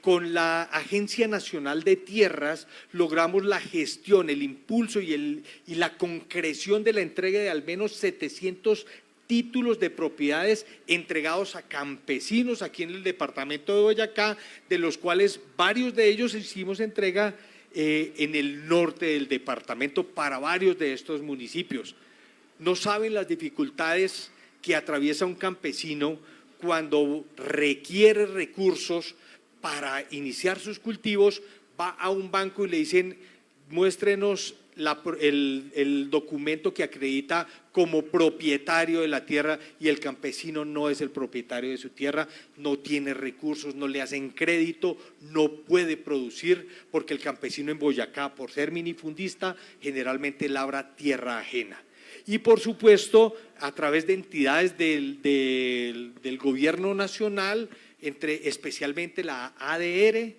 Con la Agencia Nacional de Tierras logramos la gestión, el impulso y la concreción de la entrega de al menos 700 títulos de propiedades entregados a campesinos aquí en el departamento de Boyacá, de los cuales varios de ellos hicimos entrega en el norte del departamento para varios de estos municipios. No saben las dificultades que atraviesa un campesino cuando requiere recursos para iniciar sus cultivos, va a un banco y le dicen, muéstrenos el documento que acredita como propietario de la tierra, y el campesino no es el propietario de su tierra, no tiene recursos, no le hacen crédito, no puede producir, porque el campesino en Boyacá, por ser minifundista, generalmente labra tierra ajena. Y por supuesto, a través de entidades del gobierno nacional, especialmente la ADR,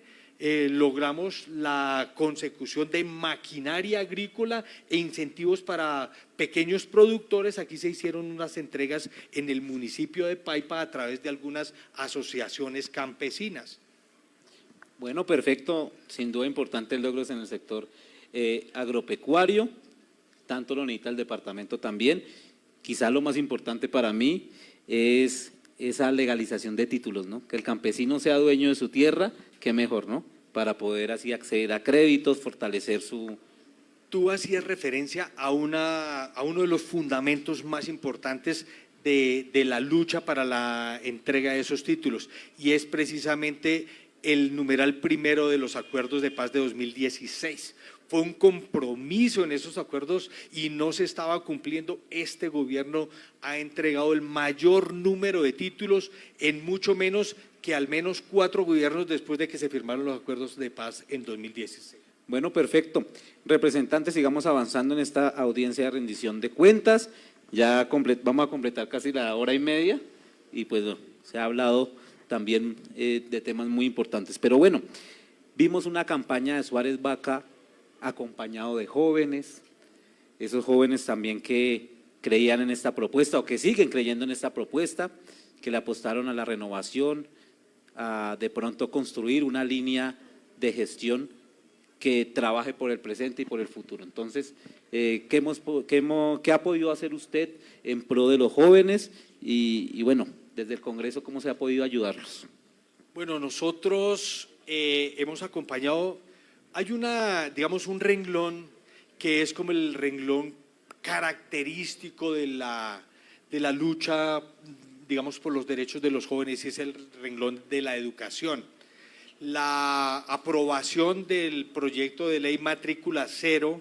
logramos la consecución de maquinaria agrícola e incentivos para pequeños productores. Aquí se hicieron unas entregas en el municipio de Paipa a través de algunas asociaciones campesinas. Bueno, perfecto, sin duda importantes logros en el sector agropecuario, tanto lo necesita el departamento también. Quizá lo más importante para mí es esa legalización de títulos, ¿no? Que el campesino sea dueño de su tierra, qué mejor, ¿no? Para poder así acceder a créditos, fortalecer su… Tú hacías referencia a uno de los fundamentos más importantes de la lucha para la entrega de esos títulos, y es precisamente el numeral primero de los acuerdos de paz de 2016. Fue un compromiso en esos acuerdos y no se estaba cumpliendo. Este gobierno ha entregado el mayor número de títulos en mucho menos que al menos 4 gobiernos después de que se firmaron los acuerdos de paz en 2016. Bueno, perfecto. Representantes, sigamos avanzando en esta audiencia de rendición de cuentas. Ya vamos a completar casi la hora y media y pues se ha hablado también de temas muy importantes. Pero bueno, vimos una campaña de Suárez Vaca acompañado de jóvenes, esos jóvenes también que creían en esta propuesta o que siguen creyendo en esta propuesta, que le apostaron a la renovación, a de pronto construir una línea de gestión que trabaje por el presente y por el futuro. Entonces, ¿qué ha podido hacer usted en pro de los jóvenes? Y bueno, desde el Congreso, ¿cómo se ha podido ayudarlos? Bueno, nosotros hemos acompañado… Hay digamos, un renglón que es como el renglón característico de la lucha digamos, por los derechos de los jóvenes, y es el renglón de la educación. La aprobación del proyecto de ley matrícula cero,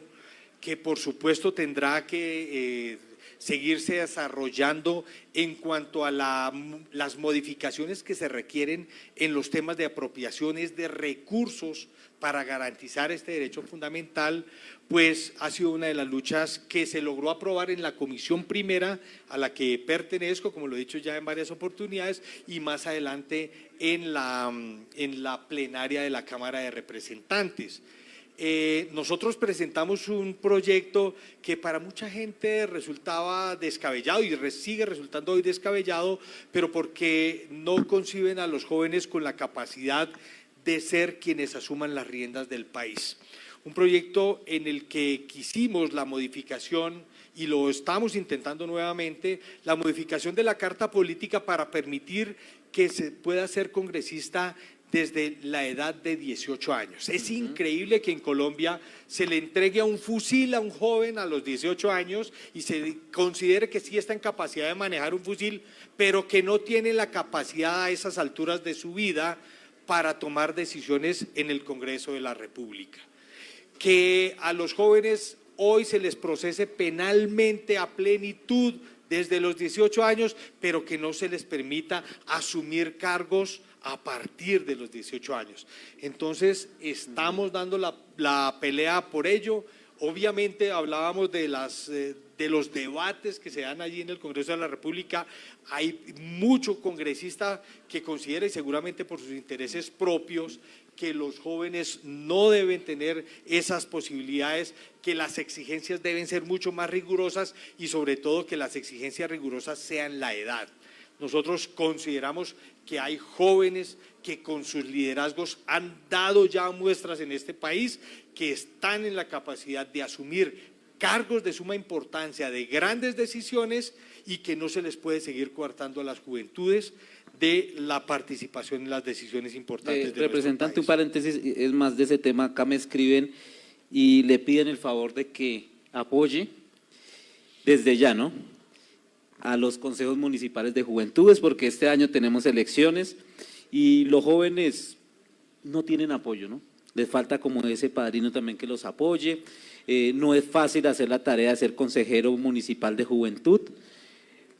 que por supuesto tendrá que seguirse desarrollando en cuanto a las modificaciones que se requieren en los temas de apropiaciones de recursos para garantizar este derecho fundamental, pues ha sido una de las luchas que se logró aprobar en la comisión primera a la que pertenezco, como lo he dicho ya en varias oportunidades, y más adelante en la plenaria de la Cámara de Representantes. Nosotros presentamos un proyecto que para mucha gente resultaba descabellado y sigue resultando hoy descabellado, pero porque no conciben a los jóvenes con la capacidad de ser quienes asuman las riendas del país. Un proyecto en el que quisimos la modificación, y lo estamos intentando nuevamente, la modificación de la Carta Política para permitir que se pueda ser congresista desde la edad de 18 años. Es increíble que en Colombia se le entregue un fusil a un joven a los 18 años y se considere que sí está en capacidad de manejar un fusil, pero que no tiene la capacidad a esas alturas de su vida para tomar decisiones en el Congreso de la República. Que a los jóvenes hoy se les procese penalmente a plenitud desde los 18 años, pero que no se les permita asumir cargos a partir de los 18 años. Entonces, estamos dando la pelea por ello. Obviamente hablábamos de los debates que se dan allí en el Congreso de la República. Hay mucho congresista que considera, y seguramente por sus intereses propios, que los jóvenes no deben tener esas posibilidades, que las exigencias deben ser mucho más rigurosas y sobre todo que las exigencias rigurosas sean la edad. Nosotros consideramos que hay jóvenes que con sus liderazgos han dado ya muestras en este país, que están en la capacidad de asumir cargos de suma importancia, de grandes decisiones, y que no se les puede seguir coartando a las juventudes de la participación en las decisiones importantes de representante, un nuestro país. paréntesis, es más de ese tema, acá me escriben y le piden el favor de que apoye desde ya, ¿no?, a los consejos municipales de juventudes, porque este año tenemos elecciones y los jóvenes no tienen apoyo, ¿no? Les falta como ese padrino también que los apoye. No es fácil hacer la tarea de ser consejero municipal de juventud.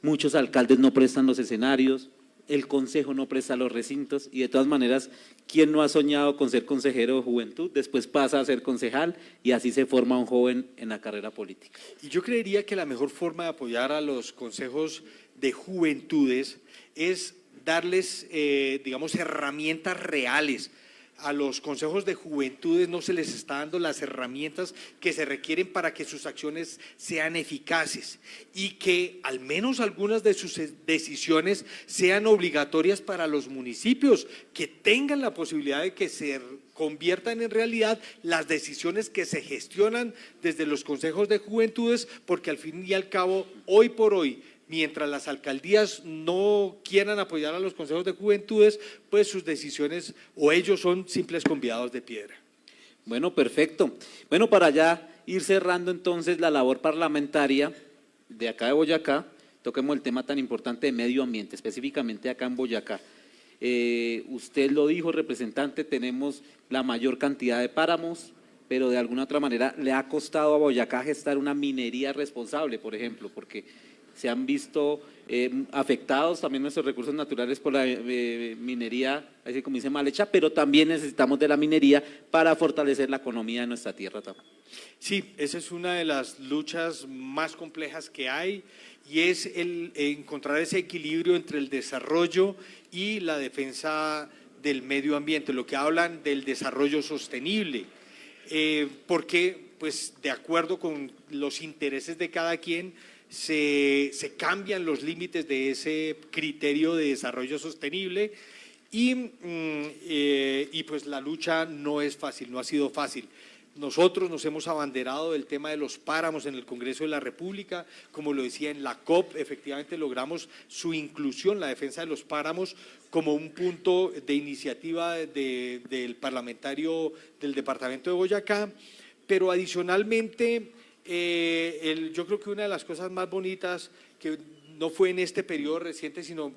Muchos alcaldes no prestan los escenarios, el consejo no presta los recintos, y de todas maneras, ¿quién no ha soñado con ser consejero de juventud? Después pasa a ser concejal y así se forma un joven en la carrera política. Y yo creería que la mejor forma de apoyar a los consejos de juventudes es darles, digamos, herramientas reales. A los consejos de juventudes no se les está dando las herramientas que se requieren para que sus acciones sean eficaces y que al menos algunas de sus decisiones sean obligatorias para los municipios, que tengan la posibilidad de que se conviertan en realidad las decisiones que se gestionan desde los consejos de juventudes, porque al fin y al cabo, hoy por hoy, mientras las alcaldías no quieran apoyar a los consejos de juventudes, pues sus decisiones o ellos son simples convidados de piedra. Bueno, perfecto. Bueno, para ya ir cerrando entonces la labor parlamentaria de acá de Boyacá, toquemos el tema tan importante de medio ambiente, específicamente acá en Boyacá. Usted lo dijo, representante, tenemos la mayor cantidad de páramos, pero de alguna otra manera le ha costado a Boyacá gestar una minería responsable, por ejemplo, porque se han visto afectados también nuestros recursos naturales por la minería, así como dice, mal hecha, pero también necesitamos de la minería para fortalecer la economía de nuestra tierra también. Sí, esa es una de las luchas más complejas que hay, y es el encontrar ese equilibrio entre el desarrollo y la defensa del medio ambiente, lo que hablan del desarrollo sostenible, porque pues de acuerdo con los intereses de cada quien se cambian los límites de ese criterio de desarrollo sostenible, y pues la lucha no es fácil, no ha sido fácil. Nosotros nos hemos abanderado del tema de los páramos en el Congreso de la República, como lo decía en la COP, efectivamente logramos su inclusión, la defensa de los páramos, como un punto de iniciativa del parlamentario del departamento de Boyacá, pero adicionalmente yo creo que una de las cosas más bonitas que no fue en este periodo reciente, sino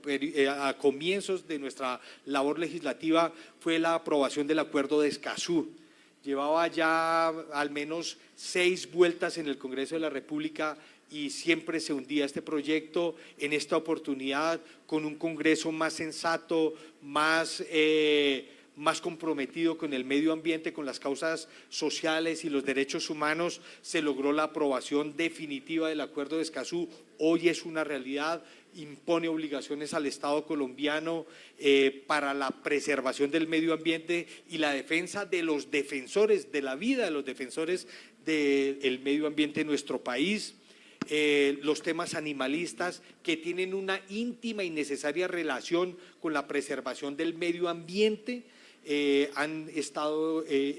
a comienzos de nuestra labor legislativa, fue la aprobación del Acuerdo de Escazú. Llevaba ya al menos 6 vueltas en el Congreso de la República y siempre se hundía este proyecto. En esta oportunidad, con un Congreso más sensato, más comprometido con el medio ambiente, con las causas sociales y los derechos humanos, se logró la aprobación definitiva del Acuerdo de Escazú. Hoy es una realidad, impone obligaciones al Estado colombiano para la preservación del medio ambiente y la defensa de los defensores, de la vida de los defensores del medio ambiente en nuestro país. Los temas animalistas, que tienen una íntima y necesaria relación con la preservación del medio ambiente,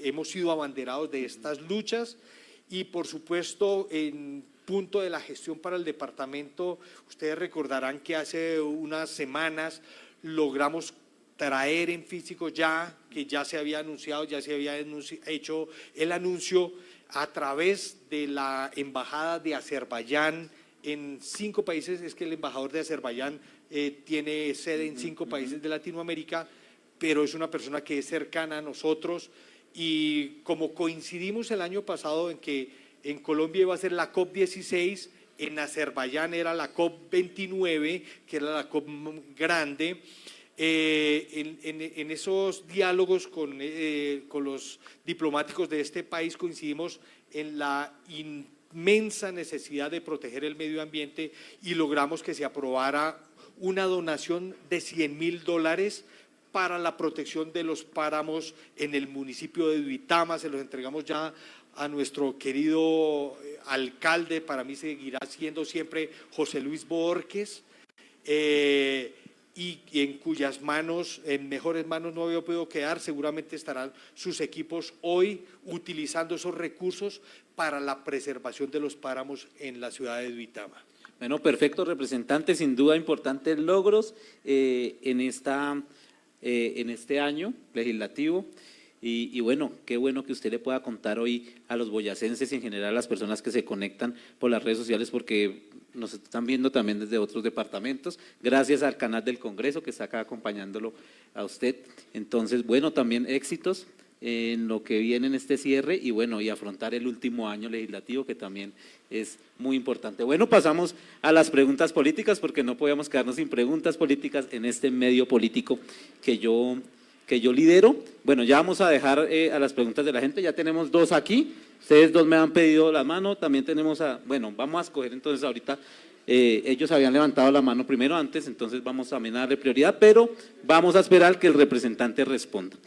hemos sido abanderados de estas luchas. Y por supuesto, en punto de la gestión para el departamento, ustedes recordarán que hace unas semanas logramos traer en físico que ya se había anunciado, ya se había hecho el anuncio a través de la Embajada de Azerbaiyán en 5 países. Es que el embajador de Azerbaiyán tiene sede en 5 países de Latinoamérica, pero es una persona que es cercana a nosotros, y como coincidimos el año pasado en que en Colombia iba a ser la COP16, en Azerbaiyán era la COP29, que era la COP grande. En esos diálogos con los diplomáticos de este país coincidimos en la inmensa necesidad de proteger el medio ambiente y logramos que se aprobara una donación de $100.000 para la protección de los páramos en el municipio de Duitama. Se los entregamos ya a nuestro querido alcalde, para mí seguirá siendo siempre José Luis Borges, y en cuyas manos, en mejores manos no había podido quedar. Seguramente estarán sus equipos hoy utilizando esos recursos para la preservación de los páramos en la ciudad de Duitama. Bueno, perfecto, representante, sin duda importantes logros en este año legislativo. Y bueno, qué bueno que usted le pueda contar hoy a los boyacenses y en general a las personas que se conectan por las redes sociales, porque nos están viendo también desde otros departamentos, gracias al canal del Congreso que está acá acompañándolo a usted. Entonces, bueno, también éxitos en lo que viene en este cierre y bueno, y afrontar el último año legislativo, que también es muy importante. Bueno, pasamos a las preguntas políticas, porque no podíamos quedarnos sin preguntas políticas en este medio político que yo lidero. Bueno, ya vamos a dejar a las preguntas de la gente, ya tenemos 2 aquí, ustedes 2 me han pedido la mano, también tenemos bueno, vamos a escoger entonces ahorita, ellos habían levantado la mano primero antes, entonces vamos también a darle prioridad, pero vamos a esperar que el representante responda.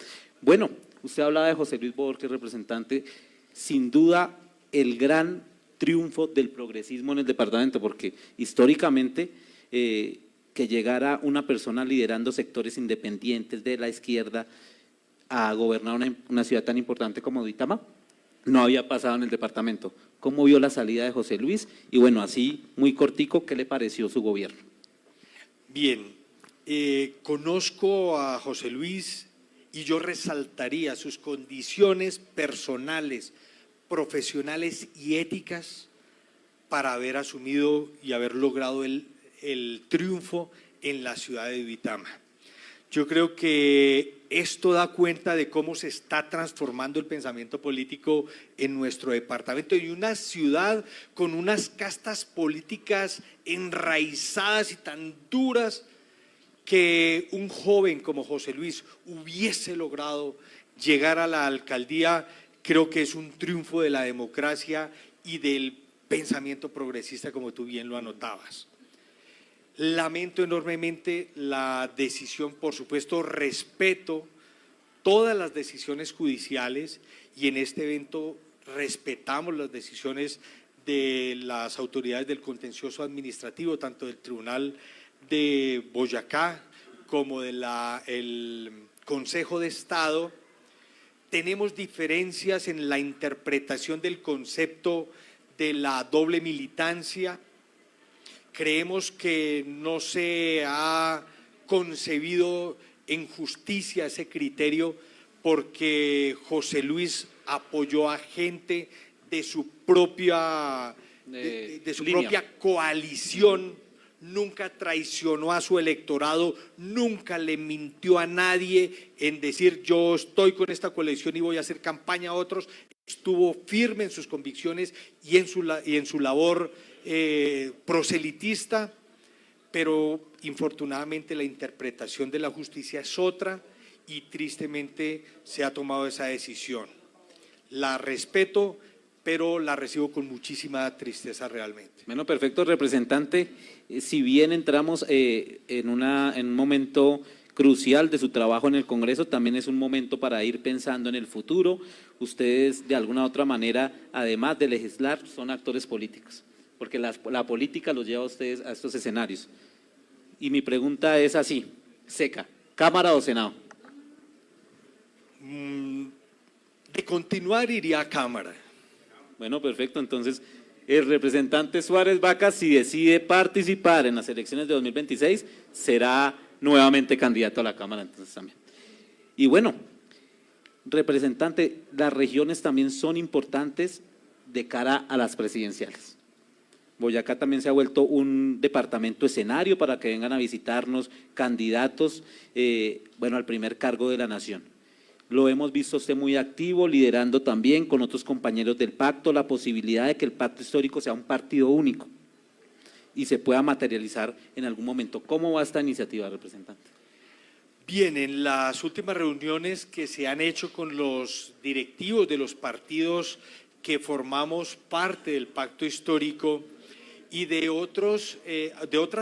Bueno, usted hablaba de José Luis Borges, representante, sin duda el gran triunfo del progresismo en el departamento, porque históricamente que llegara una persona liderando sectores independientes de la izquierda a gobernar una ciudad tan importante como Duitama, no había pasado en el departamento. ¿Cómo vio la salida de José Luis? Y bueno, así muy cortico, ¿qué le pareció su gobierno? Bien, conozco a José Luis y yo resaltaría sus condiciones personales, profesionales y éticas para haber asumido y haber logrado el triunfo en la ciudad de Duitama. Yo creo que esto da cuenta de cómo se está transformando el pensamiento político en nuestro departamento, y una ciudad con unas castas políticas enraizadas y tan duras, que un joven como José Luis hubiese logrado llegar a la alcaldía. Creo que es un triunfo de la democracia y del pensamiento progresista, como tú bien lo anotabas. Lamento enormemente la decisión, por supuesto, respeto todas las decisiones judiciales, y en este evento respetamos las decisiones de las autoridades del contencioso administrativo, tanto del Tribunal de Boyacá como del Consejo de Estado. Tenemos diferencias en la interpretación del concepto de la doble militancia. Creemos que no se ha concebido en justicia ese criterio, porque José Luis apoyó a gente de su propia coalición nunca traicionó a su electorado, nunca le mintió a nadie en decir yo estoy con esta coalición y voy a hacer campaña a otros. Estuvo firme en sus convicciones y en su labor proselitista, pero infortunadamente la interpretación de la justicia es otra y tristemente se ha tomado esa decisión. La respeto, pero la recibo con muchísima tristeza realmente. Bueno, perfecto, representante. Si bien entramos en un momento crucial de su trabajo en el Congreso, también es un momento para ir pensando en el futuro. Ustedes, de alguna u otra manera, además de legislar, son actores políticos, porque la política los lleva a ustedes a estos escenarios. Y mi pregunta es así, seca, ¿Cámara o Senado? De continuar iría a Cámara. Bueno, perfecto. Entonces, el representante Suárez Vaca, si decide participar en las elecciones de 2026, será nuevamente candidato a la Cámara, entonces también. Y bueno, representante, las regiones también son importantes de cara a las presidenciales. Boyacá también se ha vuelto un departamento escenario para que vengan a visitarnos candidatos, bueno, al primer cargo de la nación. Lo hemos visto usted muy activo, liderando también con otros compañeros del pacto la posibilidad de que el pacto histórico sea un partido único y se pueda materializar en algún momento. ¿Cómo va esta iniciativa, representante? Bien, en las últimas reuniones que se han hecho con los directivos de los partidos que formamos parte del pacto histórico y de otras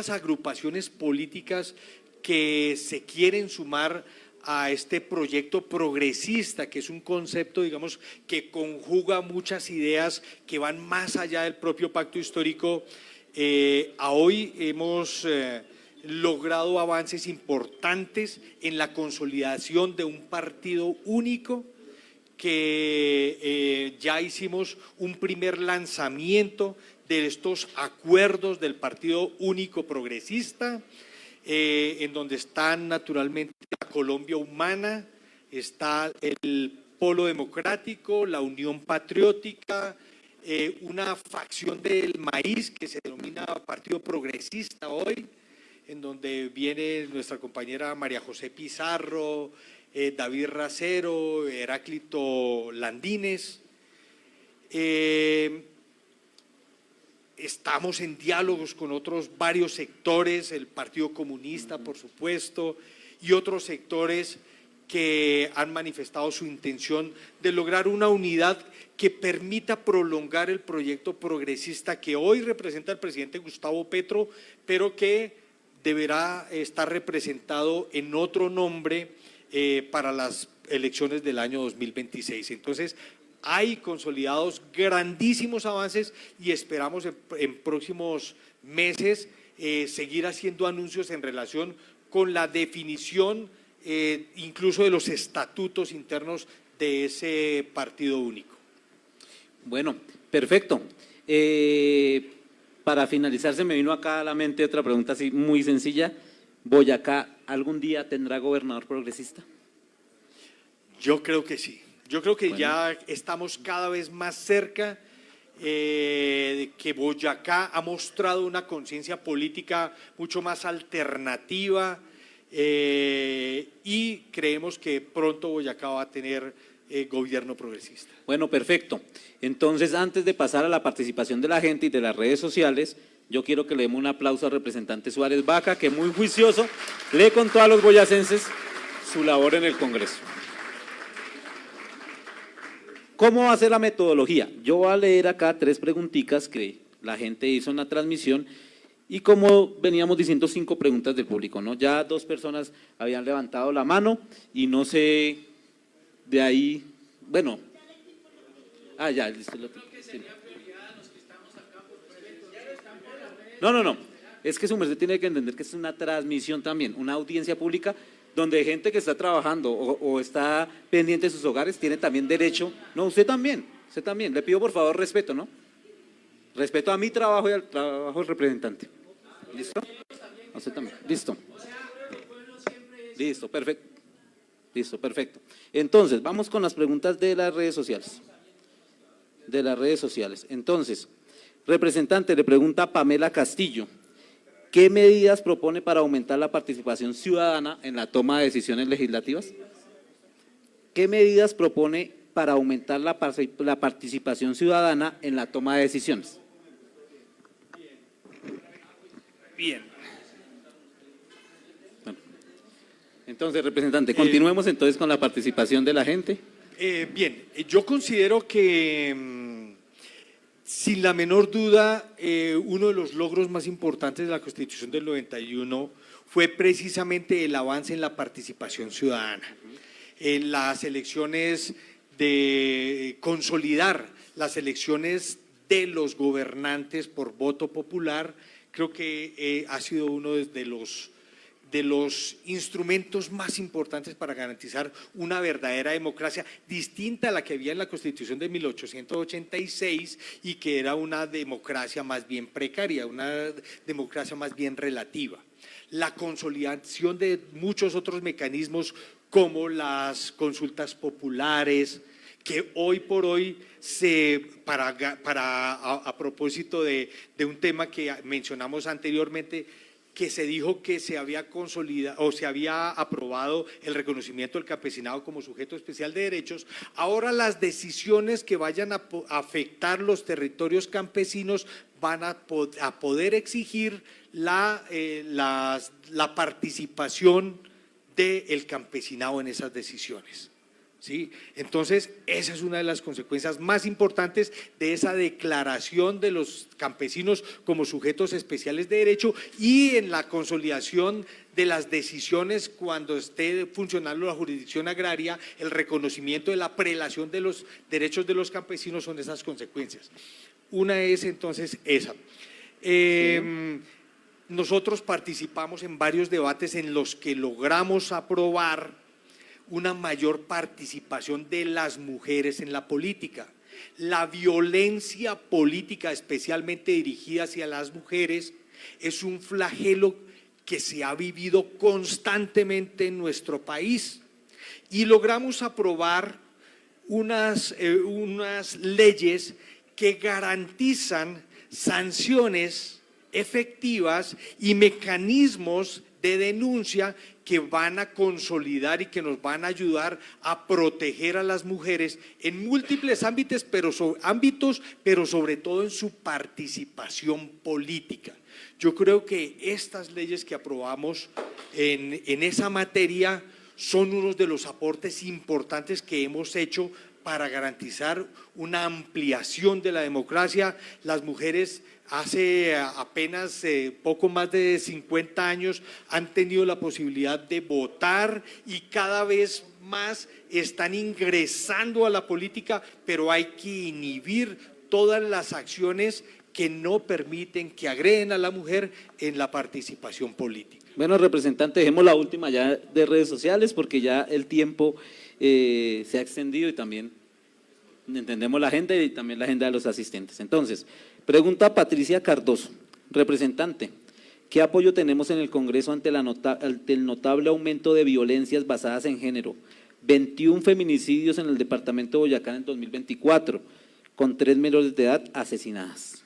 agrupaciones políticas que se quieren sumar a este proyecto progresista, que es un concepto, digamos, que conjuga muchas ideas que van más allá del propio pacto histórico. A hoy hemos logrado avances importantes en la consolidación de un partido único, que ya hicimos un primer lanzamiento de estos acuerdos del Partido Único Progresista, en donde están naturalmente la Colombia Humana, está el Polo Democrático, la Unión Patriótica, una facción del maíz que se denomina Partido Progresista hoy, en donde viene nuestra compañera María José Pizarro, David Racero, Heráclito Landines. Estamos en diálogos con otros varios sectores, el Partido Comunista, por supuesto, y otros sectores que han manifestado su intención de lograr una unidad que permita prolongar el proyecto progresista que hoy representa el presidente Gustavo Petro, pero que deberá estar representado en otro nombre para las elecciones del año 2026. Entonces, hay consolidados grandísimos avances y esperamos en próximos meses seguir haciendo anuncios en relación con la definición incluso de los estatutos internos de ese partido único. Bueno, perfecto. Para finalizar, se me vino acá a la mente otra pregunta así muy sencilla. ¿Boyacá algún día tendrá gobernador progresista? Yo creo que sí. Yo creo que ya estamos cada vez más cerca, que Boyacá ha mostrado una conciencia política mucho más alternativa y creemos que pronto Boyacá va a tener gobierno progresista. Bueno, perfecto. Entonces, antes de pasar a la participación de la gente y de las redes sociales, yo quiero que le demos un aplauso al representante Suárez Vaca, que muy juicioso le contó a los boyacenses su labor en el Congreso. ¿Cómo va a ser la metodología? Yo voy a leer acá 3 preguntitas que la gente hizo en la transmisión y como veníamos diciendo 5 preguntas del público, ¿no? Ya 2 personas habían levantado la mano y no sé, de ahí, bueno. Ya, listo. Sí. No, es que su merced tiene que entender que es una transmisión también, una audiencia pública donde gente que está trabajando o está pendiente de sus hogares tiene también derecho. No, usted también, le pido por favor respeto, ¿no? Respeto a mi trabajo y al trabajo del representante. ¿Listo? A usted también, listo. Listo, perfecto. Entonces, vamos con las preguntas de las redes sociales. Entonces, representante, le pregunta a Pamela Castillo, ¿Qué medidas propone para aumentar la participación ciudadana en la toma de decisiones legislativas? ¿Qué medidas propone para aumentar la participación ciudadana en la toma de decisiones? Bien. Bueno, entonces, representante, continuemos entonces con la participación de la gente. Bien, yo considero que sin la menor duda uno de los logros más importantes de la Constitución del 91 fue precisamente el avance en la participación ciudadana, en las elecciones de consolidar las elecciones de los gobernantes por voto popular. Creo que ha sido uno de los instrumentos más importantes para garantizar una verdadera democracia distinta a la que había en la Constitución de 1886 y que era una democracia más bien precaria, una democracia más bien relativa. La consolidación de muchos otros mecanismos como las consultas populares, que hoy por hoy a propósito de un tema que mencionamos anteriormente, que se dijo que se había consolidado o se había aprobado el reconocimiento del campesinado como sujeto especial de derechos. Ahora las decisiones que vayan a afectar los territorios campesinos van a poder exigir la participación del campesinado en esas decisiones. ¿Sí? Entonces, esa es una de las consecuencias más importantes de esa declaración de los campesinos como sujetos especiales de derecho y en la consolidación de las decisiones cuando esté funcionando la jurisdicción agraria, el reconocimiento de la prelación de los derechos de los campesinos son esas consecuencias. Una es entonces esa. Nosotros participamos en varios debates en los que logramos aprobar una mayor participación de las mujeres en la política. La violencia política, especialmente dirigida hacia las mujeres, es un flagelo que se ha vivido constantemente en nuestro país y logramos aprobar unas leyes que garantizan sanciones efectivas y mecanismos de denuncia que van a consolidar y que nos van a ayudar a proteger a las mujeres en múltiples ámbitos, pero sobre todo en su participación política. Yo creo que estas leyes que aprobamos en esa materia son uno de los aportes importantes que hemos hecho para garantizar una ampliación de la democracia. Las mujeres hace apenas poco más de 50 años han tenido la posibilidad de votar y cada vez más están ingresando a la política, pero hay que inhibir todas las acciones que no permiten, que agreden a la mujer en la participación política. Bueno, representante, dejemos la última ya de redes sociales porque ya el tiempo se ha extendido y también entendemos la agenda y también la agenda de los asistentes. Entonces, pregunta Patricia Cardoso, representante, ¿qué apoyo tenemos en el Congreso ante el notable aumento de violencias basadas en género? 21 feminicidios en el departamento de Boyacá en 2024, con 3 menores de edad asesinadas.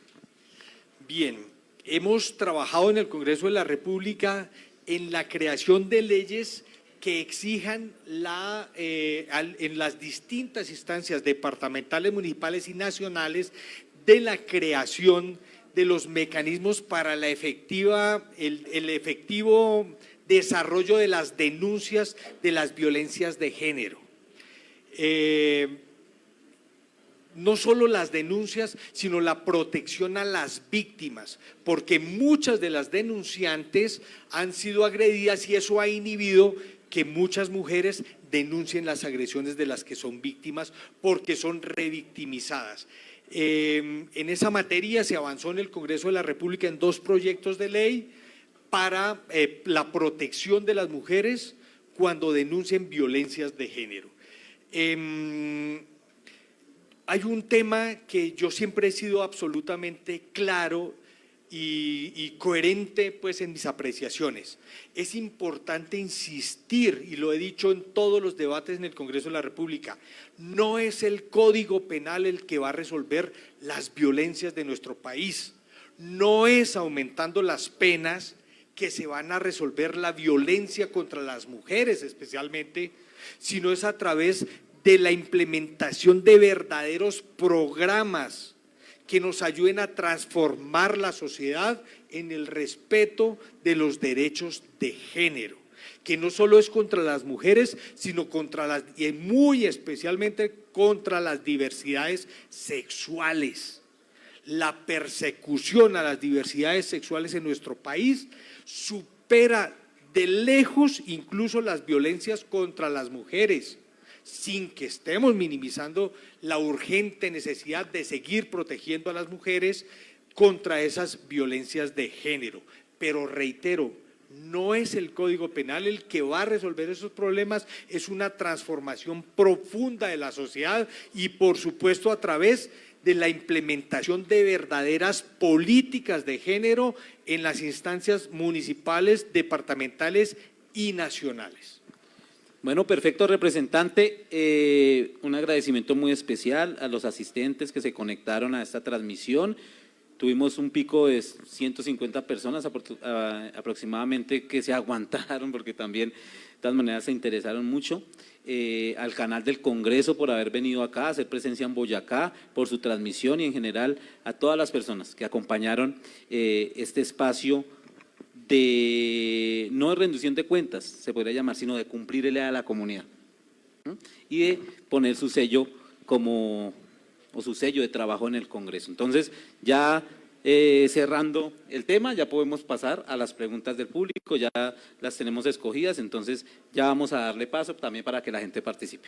Bien, hemos trabajado en el Congreso de la República en la creación de leyes que exijan en las distintas instancias departamentales, municipales y nacionales de la creación de los mecanismos para el efectivo desarrollo de las denuncias de las violencias de género. No solo las denuncias, sino la protección a las víctimas, porque muchas de las denunciantes han sido agredidas y eso ha inhibido que muchas mujeres denuncien las agresiones de las que son víctimas porque son revictimizadas. En esa materia se avanzó en el Congreso de la República en 2 proyectos de ley para la protección de las mujeres cuando denuncien violencias de género. Hay un tema que yo siempre he sido absolutamente claro y coherente pues en mis apreciaciones. Es importante insistir, y lo he dicho en todos los debates en el Congreso de la República, no es el Código Penal el que va a resolver las violencias de nuestro país, no es aumentando las penas que se van a resolver la violencia contra las mujeres especialmente, sino es a través de la implementación de verdaderos programas que nos ayuden a transformar la sociedad en el respeto de los derechos de género, que no solo es contra las mujeres, sino contra las, y muy especialmente contra las diversidades sexuales. La persecución a las diversidades sexuales en nuestro país supera de lejos incluso las violencias contra las mujeres, sin que estemos minimizando la urgente necesidad de seguir protegiendo a las mujeres contra esas violencias de género. Pero reitero, no es el Código Penal el que va a resolver esos problemas, es una transformación profunda de la sociedad y por supuesto a través de la implementación de verdaderas políticas de género en las instancias municipales, departamentales y nacionales. Bueno, perfecto, representante. Un agradecimiento muy especial a los asistentes que se conectaron a esta transmisión. Tuvimos un pico de 150 personas aproximadamente que se aguantaron porque también de todas maneras se interesaron mucho. Al canal del Congreso por haber venido acá, hacer presencia en Boyacá, por su transmisión y en general a todas las personas que acompañaron este espacio de, no de rendición de cuentas, se podría llamar, sino de cumplirle a la comunidad, ¿no? Y de poner su sello o su sello de trabajo en el Congreso. Entonces, ya cerrando el tema, ya podemos pasar a las preguntas del público, ya las tenemos escogidas, entonces ya vamos a darle paso también para que la gente participe.